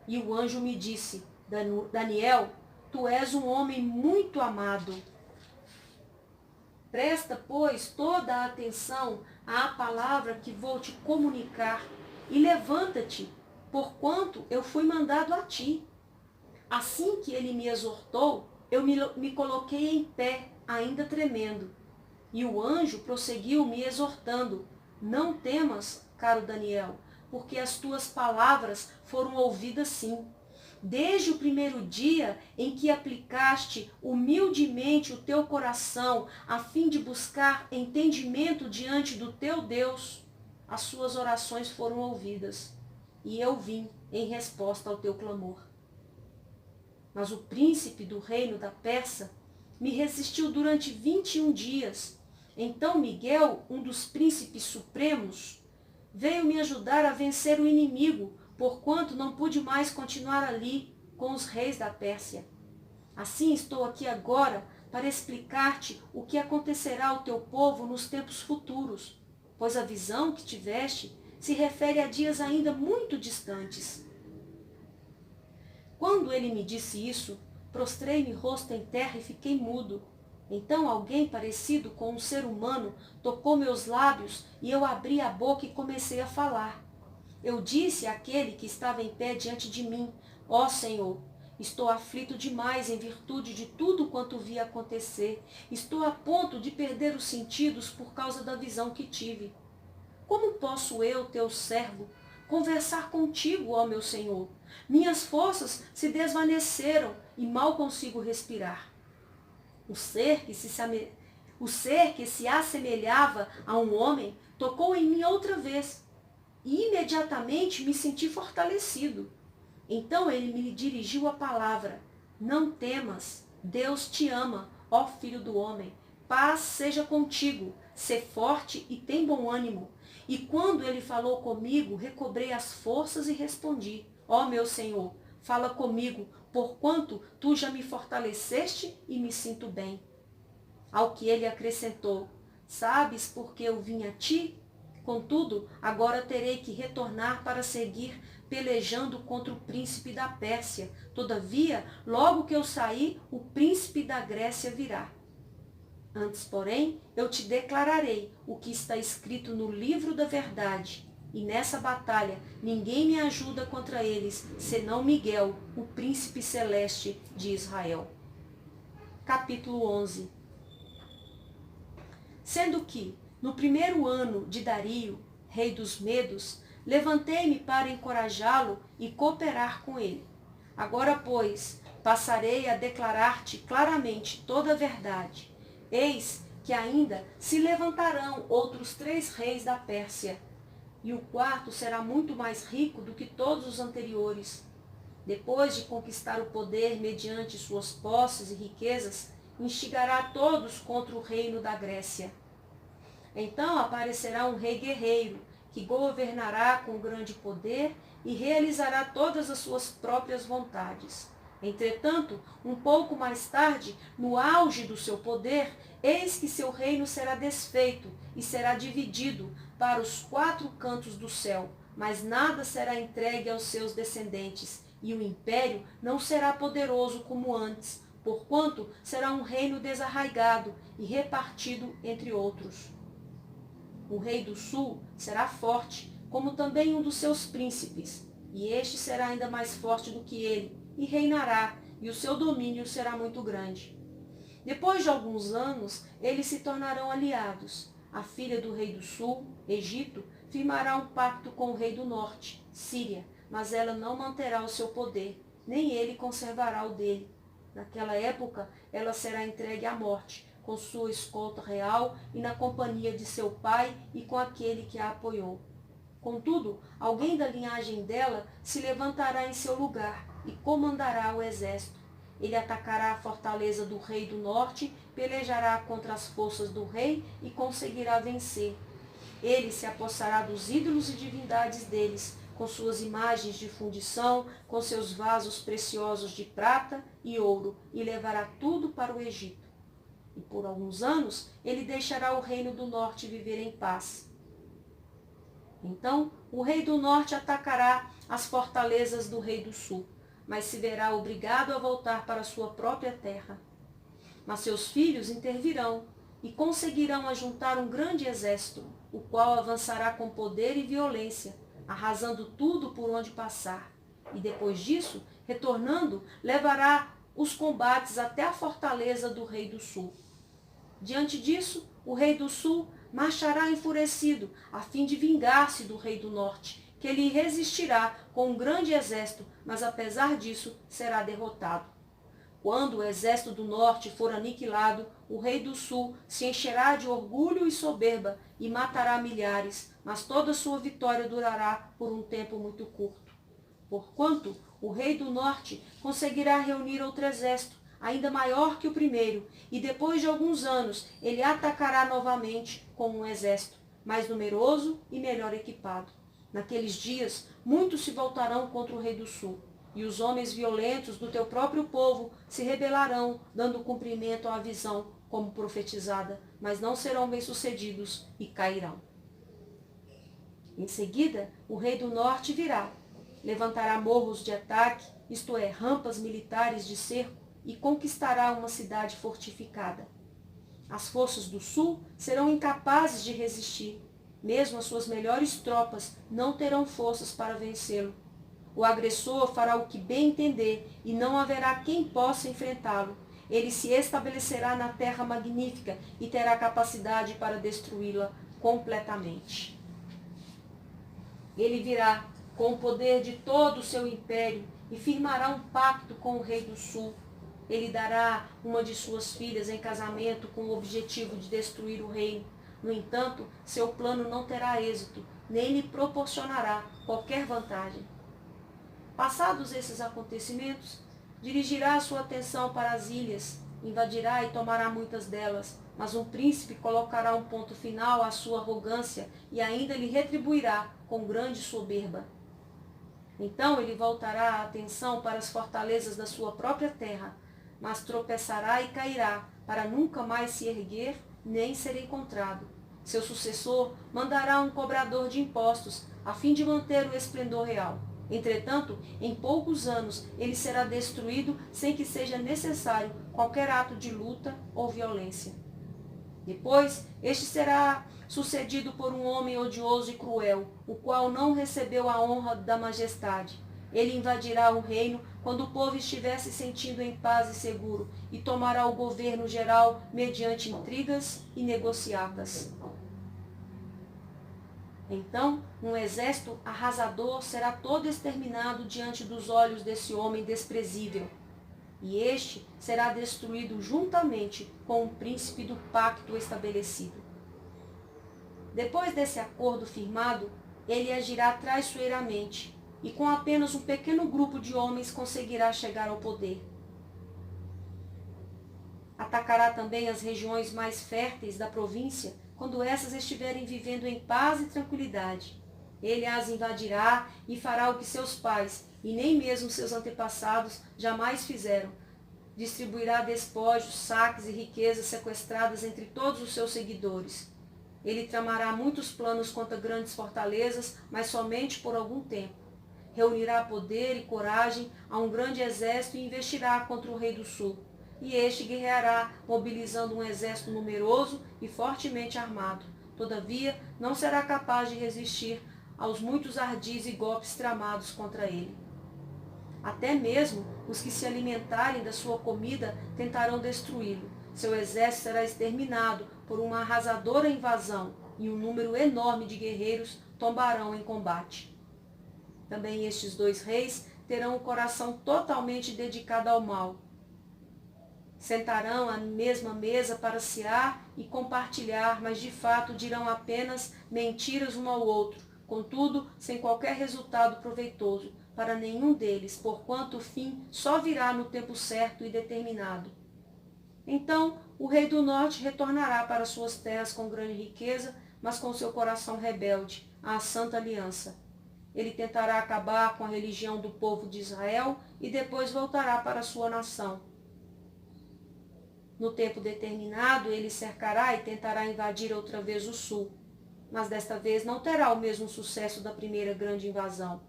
E o anjo me disse: Daniel, tu és um homem muito amado. Presta, pois, toda a atenção à palavra que vou te comunicar e levanta-te, porquanto eu fui mandado a ti. Assim que ele me exortou, eu me coloquei em pé, ainda tremendo. E o anjo prosseguiu me exortando: não temas, caro Daniel, porque as tuas palavras foram ouvidas sim. Desde o primeiro dia em que aplicaste humildemente o teu coração a fim de buscar entendimento diante do teu Deus, as suas orações foram ouvidas, e eu vim em resposta ao teu clamor. Mas o príncipe do reino da Pérsia me resistiu durante 21 dias. Então Miguel, um dos príncipes supremos, veio me ajudar a vencer o inimigo, porquanto não pude mais continuar ali com os reis da Pérsia. Assim estou aqui agora para explicar-te o que acontecerá ao teu povo nos tempos futuros, pois a visão que tiveste se refere a dias ainda muito distantes. Quando ele me disse isso, prostrei-me rosto em terra e fiquei mudo. Então alguém parecido com um ser humano tocou meus lábios e eu abri a boca e comecei a falar. Eu disse àquele que estava em pé diante de mim: ó Senhor, estou aflito demais em virtude de tudo quanto vi acontecer. Estou a ponto de perder os sentidos por causa da visão que tive. Como posso eu, teu servo, conversar contigo, ó meu Senhor? Minhas forças se desvaneceram e mal consigo respirar. O ser que se assemelhava a um homem tocou em mim outra vez, e imediatamente me senti fortalecido. Então ele me dirigiu a palavra: não temas, Deus te ama, ó filho do homem. Paz seja contigo, sê forte e tem bom ânimo. E quando ele falou comigo, recobrei as forças e respondi: ó meu Senhor, fala comigo, porquanto tu já me fortaleceste e me sinto bem. Ao que ele acrescentou: sabes por que eu vim a ti? Contudo, agora terei que retornar para seguir pelejando contra o príncipe da Pérsia. Todavia, logo que eu sair, o príncipe da Grécia virá. Antes, porém, eu te declararei o que está escrito no livro da verdade. E nessa batalha, ninguém me ajuda contra eles, senão Miguel, o príncipe celeste de Israel. Capítulo 11. Sendo que, no primeiro ano de Dario, rei dos Medos, levantei-me para encorajá-lo e cooperar com ele. Agora, pois, passarei a declarar-te claramente toda a verdade. Eis que ainda se levantarão outros 3 reis da Pérsia, e o quarto será muito mais rico do que todos os anteriores. Depois de conquistar o poder mediante suas posses e riquezas, instigará todos contra o reino da Grécia. Então aparecerá um rei guerreiro, que governará com grande poder e realizará todas as suas próprias vontades. Entretanto, um pouco mais tarde, no auge do seu poder, eis que seu reino será desfeito e será dividido para os 4 cantos do céu, mas nada será entregue aos seus descendentes, e o império não será poderoso como antes, porquanto será um reino desarraigado e repartido entre outros. O rei do sul será forte, como também um dos seus príncipes, e este será ainda mais forte do que ele, e reinará, e o seu domínio será muito grande. Depois de alguns anos, eles se tornarão aliados. A filha do rei do sul, Egito, firmará um pacto com o rei do norte, Síria, mas ela não manterá o seu poder, nem ele conservará o dele. Naquela época, ela será entregue à morte, com sua escolta real e na companhia de seu pai e com aquele que a apoiou. Contudo, alguém da linhagem dela se levantará em seu lugar e comandará o exército. Ele atacará a fortaleza do rei do norte, pelejará contra as forças do rei e conseguirá vencer. Ele se apossará dos ídolos e divindades deles, com suas imagens de fundição, com seus vasos preciosos de prata e ouro, e levará tudo para o Egito. E por alguns anos ele deixará o reino do norte viver em paz. Então o rei do norte atacará as fortalezas do rei do sul, mas se verá obrigado a voltar para sua própria terra. Mas seus filhos intervirão e conseguirão ajuntar um grande exército, o qual avançará com poder e violência, arrasando tudo por onde passar. E depois disso, retornando, levará os combates até a fortaleza do rei do sul. Diante disso, o rei do sul marchará enfurecido, a fim de vingar-se do rei do norte, que lhe resistirá com um grande exército, mas apesar disso será derrotado. Quando o exército do norte for aniquilado, o rei do sul se encherá de orgulho e soberba e matará milhares, mas toda sua vitória durará por um tempo muito curto. Porquanto o rei do norte conseguirá reunir outro exército, ainda maior que o primeiro, e depois de alguns anos ele atacará novamente com um exército, mais numeroso e melhor equipado. Naqueles dias, muitos se voltarão contra o rei do sul, e os homens violentos do teu próprio povo se rebelarão, dando cumprimento à visão como profetizada, mas não serão bem-sucedidos e cairão. Em seguida, o rei do norte virá, levantará morros de ataque, isto é, rampas militares de cerco, e conquistará uma cidade fortificada. As forças do sul serão incapazes de resistir. Mesmo as suas melhores tropas não terão forças para vencê-lo. O agressor fará o que bem entender e não haverá quem possa enfrentá-lo. Ele se estabelecerá na terra magnífica e terá capacidade para destruí-la completamente. Ele virá com o poder de todo o seu império e firmará um pacto com o rei do sul. Ele dará uma de suas filhas em casamento com o objetivo de destruir o reino. No entanto, seu plano não terá êxito, nem lhe proporcionará qualquer vantagem. Passados esses acontecimentos, dirigirá sua atenção para as ilhas, invadirá e tomará muitas delas, mas um príncipe colocará um ponto final à sua arrogância e ainda lhe retribuirá com grande soberba. Então ele voltará a atenção para as fortalezas da sua própria terra, mas tropeçará e cairá, para nunca mais se erguer nem ser encontrado. Seu sucessor mandará um cobrador de impostos, a fim de manter o esplendor real. Entretanto, em poucos anos, ele será destruído sem que seja necessário qualquer ato de luta ou violência. Depois, este será sucedido por um homem odioso e cruel, o qual não recebeu a honra da majestade. Ele invadirá o reino quando o povo estiver se sentindo em paz e seguro e tomará o governo geral mediante intrigas e negociatas. Então, um exército arrasador será todo exterminado diante dos olhos desse homem desprezível, e este será destruído juntamente com o príncipe do pacto estabelecido. Depois desse acordo firmado, ele agirá traiçoeiramente, e com apenas um pequeno grupo de homens conseguirá chegar ao poder. Atacará também as regiões mais férteis da província, quando essas estiverem vivendo em paz e tranquilidade. Ele as invadirá e fará o que seus pais, e nem mesmo seus antepassados, jamais fizeram. Distribuirá despojos, saques e riquezas sequestradas entre todos os seus seguidores. Ele tramará muitos planos contra grandes fortalezas, mas somente por algum tempo. Reunirá poder e coragem a um grande exército e investirá contra o rei do sul. E este guerreará, mobilizando um exército numeroso e fortemente armado. Todavia, não será capaz de resistir aos muitos ardis e golpes tramados contra ele. Até mesmo os que se alimentarem da sua comida tentarão destruí-lo. Seu exército será exterminado por uma arrasadora invasão, e um número enorme de guerreiros tombarão em combate. Também estes dois reis terão o coração totalmente dedicado ao mal. Sentarão à mesma mesa para cear e compartilhar, mas de fato dirão apenas mentiras um ao outro, contudo, sem qualquer resultado proveitoso para nenhum deles, porquanto o fim só virá no tempo certo e determinado. Então, o rei do norte retornará para suas terras com grande riqueza, mas com seu coração rebelde à santa aliança. Ele tentará acabar com a religião do povo de Israel e depois voltará para sua nação. No tempo determinado, ele cercará e tentará invadir outra vez o sul, mas desta vez não terá o mesmo sucesso da primeira grande invasão,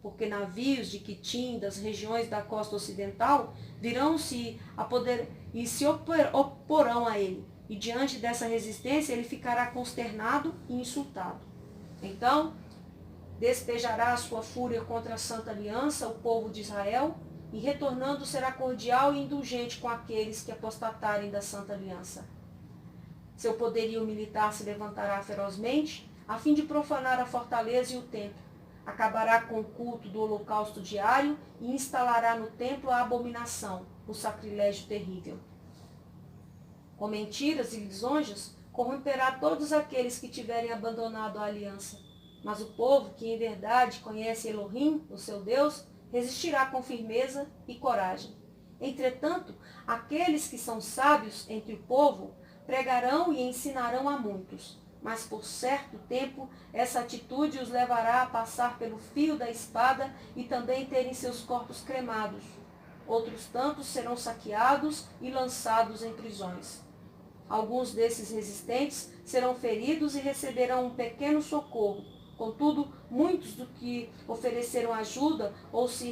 porque navios de Quitim, das regiões da costa ocidental, virão-se a poder e se oporão a ele, e diante dessa resistência ele ficará consternado e insultado. Então, despejará a sua fúria contra a Santa Aliança, o povo de Israel, e retornando será cordial e indulgente com aqueles que apostatarem da Santa Aliança. Seu poderio militar se levantará ferozmente, a fim de profanar a fortaleza e o templo. Acabará com o culto do holocausto diário e instalará no templo a abominação, o sacrilégio terrível. Com mentiras e lisonjas, corromperá todos aqueles que tiverem abandonado a aliança. Mas o povo, que em verdade conhece Elohim, o seu Deus, resistirá com firmeza e coragem. Entretanto, aqueles que são sábios entre o povo pregarão e ensinarão a muitos. Mas por certo tempo, essa atitude os levará a passar pelo fio da espada e também terem seus corpos cremados. Outros tantos serão saqueados e lançados em prisões. Alguns desses resistentes serão feridos e receberão um pequeno socorro. Contudo, muitos do que ofereceram ajuda ou se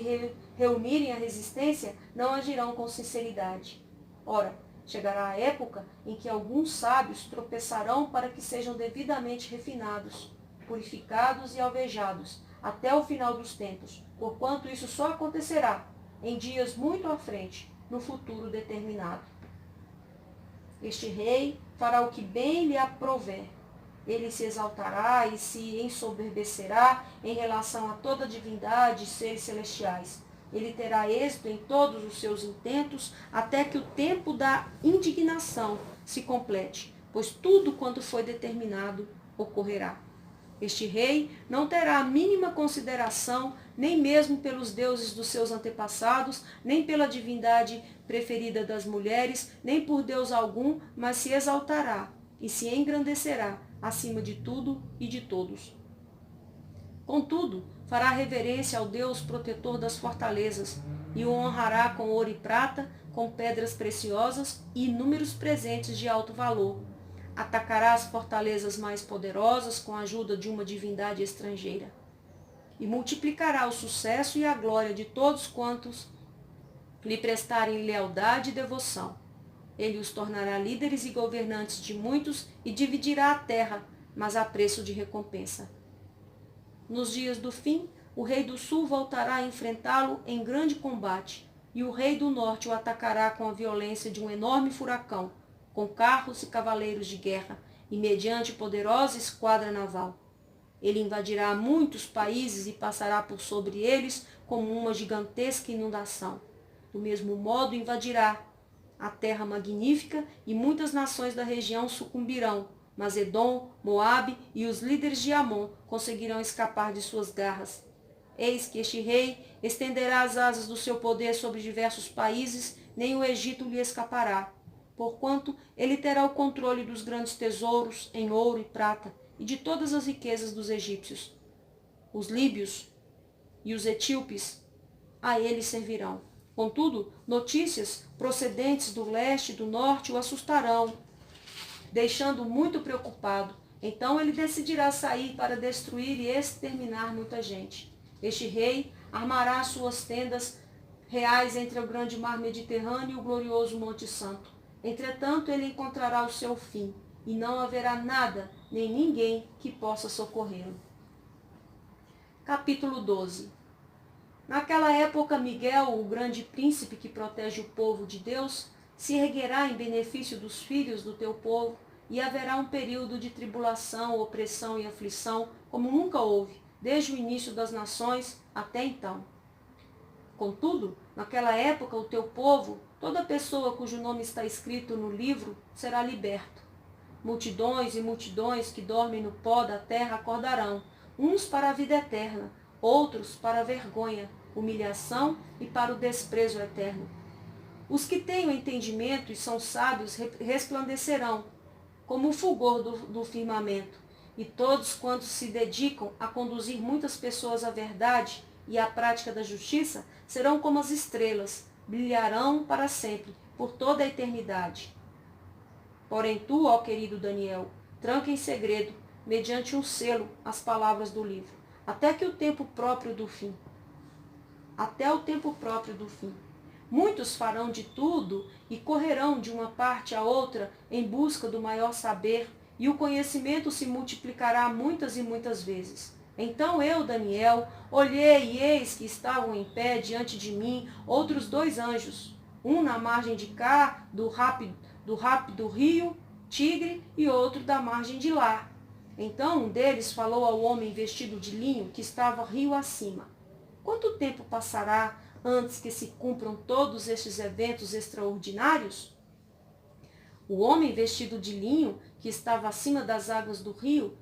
reunirem à resistência não agirão com sinceridade. Ora, chegará a época em que alguns sábios tropeçarão para que sejam devidamente refinados, purificados e alvejados, até o final dos tempos, porquanto isso só acontecerá em dias muito à frente, no futuro determinado. Este rei fará o que bem lhe aprouver. Ele se exaltará e se ensoberbecerá em relação a toda divindade e seres celestiais. Ele terá êxito em todos os seus intentos, até que o tempo da indignação se complete, pois tudo quanto foi determinado ocorrerá. Este rei não terá a mínima consideração, nem mesmo pelos deuses dos seus antepassados, nem pela divindade preferida das mulheres, nem por Deus algum, mas se exaltará e se engrandecerá acima de tudo e de todos. Contudo, fará reverência ao Deus protetor das fortalezas e o honrará com ouro e prata, com pedras preciosas e inúmeros presentes de alto valor. Atacará as fortalezas mais poderosas com a ajuda de uma divindade estrangeira. E multiplicará o sucesso e a glória de todos quantos lhe prestarem lealdade e devoção. Ele os tornará líderes e governantes de muitos e dividirá a terra, mas a preço de recompensa. Nos dias do fim, o rei do sul voltará a enfrentá-lo em grande combate, e o rei do norte o atacará com a violência de um enorme furacão, com carros e cavaleiros de guerra, e mediante poderosa esquadra naval. Ele invadirá muitos países e passará por sobre eles como uma gigantesca inundação. Do mesmo modo invadirá a terra magnífica e muitas nações da região sucumbirão, mas Edom, Moabe e os líderes de Amon conseguirão escapar de suas garras. Eis que este rei estenderá as asas do seu poder sobre diversos países, nem o Egito lhe escapará, porquanto ele terá o controle dos grandes tesouros em ouro e prata e de todas as riquezas dos egípcios. Os líbios e os etíopes a ele servirão. Contudo, notícias procedentes do leste e do norte o assustarão, deixando-o muito preocupado. Então ele decidirá sair para destruir e exterminar muita gente. Este rei armará suas tendas reais entre o grande mar Mediterrâneo e o glorioso Monte Santo. Entretanto, ele encontrará o seu fim, e não haverá nada, nem ninguém que possa socorrê-lo. Capítulo 12. Naquela época, Miguel, o grande príncipe que protege o povo de Deus, se erguerá em benefício dos filhos do teu povo, e haverá um período de tribulação, opressão e aflição, como nunca houve, desde o início das nações até então. Contudo, naquela época, o teu povo, toda pessoa cujo nome está escrito no livro, será liberto. Multidões e multidões que dormem no pó da terra acordarão, uns para a vida eterna, outros para a vergonha, humilhação e para o desprezo eterno. Os que têm o entendimento e são sábios resplandecerão, como o fulgor do firmamento, e todos quantos se dedicam a conduzir muitas pessoas à verdade e à prática da justiça serão como as estrelas, brilharão para sempre, por toda a eternidade. Porém tu, ó querido Daniel, tranca em segredo, mediante um selo, as palavras do livro, até o tempo próprio do fim. Muitos farão de tudo e correrão de uma parte a outra em busca do maior saber, e o conhecimento se multiplicará muitas e muitas vezes. Então eu, Daniel, olhei e eis que estavam em pé diante de mim outros 2 anjos, um na margem de cá do rápido rio Tigre e outro da margem de lá. Então um deles falou ao homem vestido de linho que estava rio acima: quanto tempo passará antes que se cumpram todos estes eventos extraordinários? O homem vestido de linho, que estava acima das águas do rio,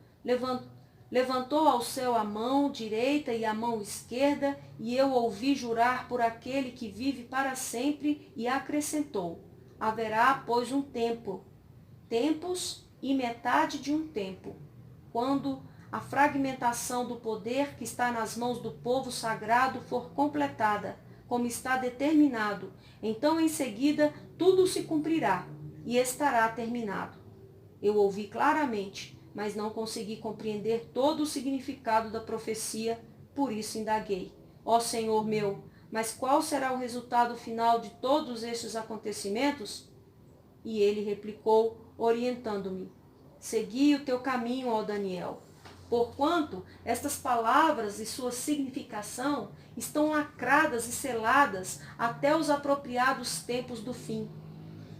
levantou ao céu a mão direita e a mão esquerda, e eu ouvi jurar por aquele que vive para sempre, e acrescentou: haverá, pois, um tempo, tempos e metade de um tempo, quando a fragmentação do poder que está nas mãos do povo sagrado for completada, como está determinado, então em seguida tudo se cumprirá e estará terminado. Eu ouvi claramente, mas não consegui compreender todo o significado da profecia, por isso indaguei: ó Senhor meu, mas qual será o resultado final de todos estes acontecimentos? E ele replicou, orientando-me: segui o teu caminho, ó Daniel, porquanto estas palavras e sua significação estão lacradas e seladas até os apropriados tempos do fim.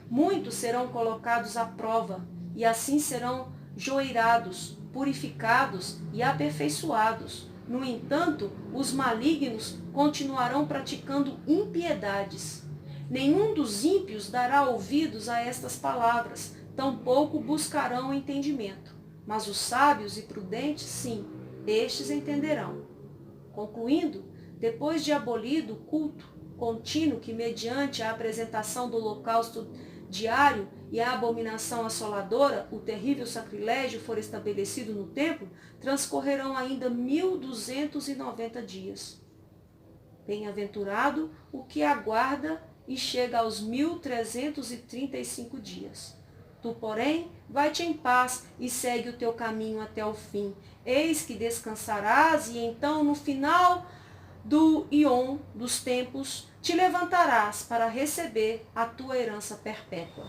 Muitos serão colocados à prova, e assim serão joeirados, purificados e aperfeiçoados. No entanto, os malignos continuarão praticando impiedades. Nenhum dos ímpios dará ouvidos a estas palavras, tampouco buscarão entendimento. Mas os sábios e prudentes, sim, estes entenderão. Concluindo, depois de abolido o culto contínuo que, mediante a apresentação do holocausto diário e a abominação assoladora, o terrível sacrilégio for estabelecido no templo, transcorrerão ainda 1290 dias. Bem-aventurado o que aguarda e chega aos 1335 dias. Tu, porém, vai-te em paz e segue o teu caminho até o fim. Eis que descansarás, e então, no final do íon dos tempos, te levantarás para receber a tua herança perpétua.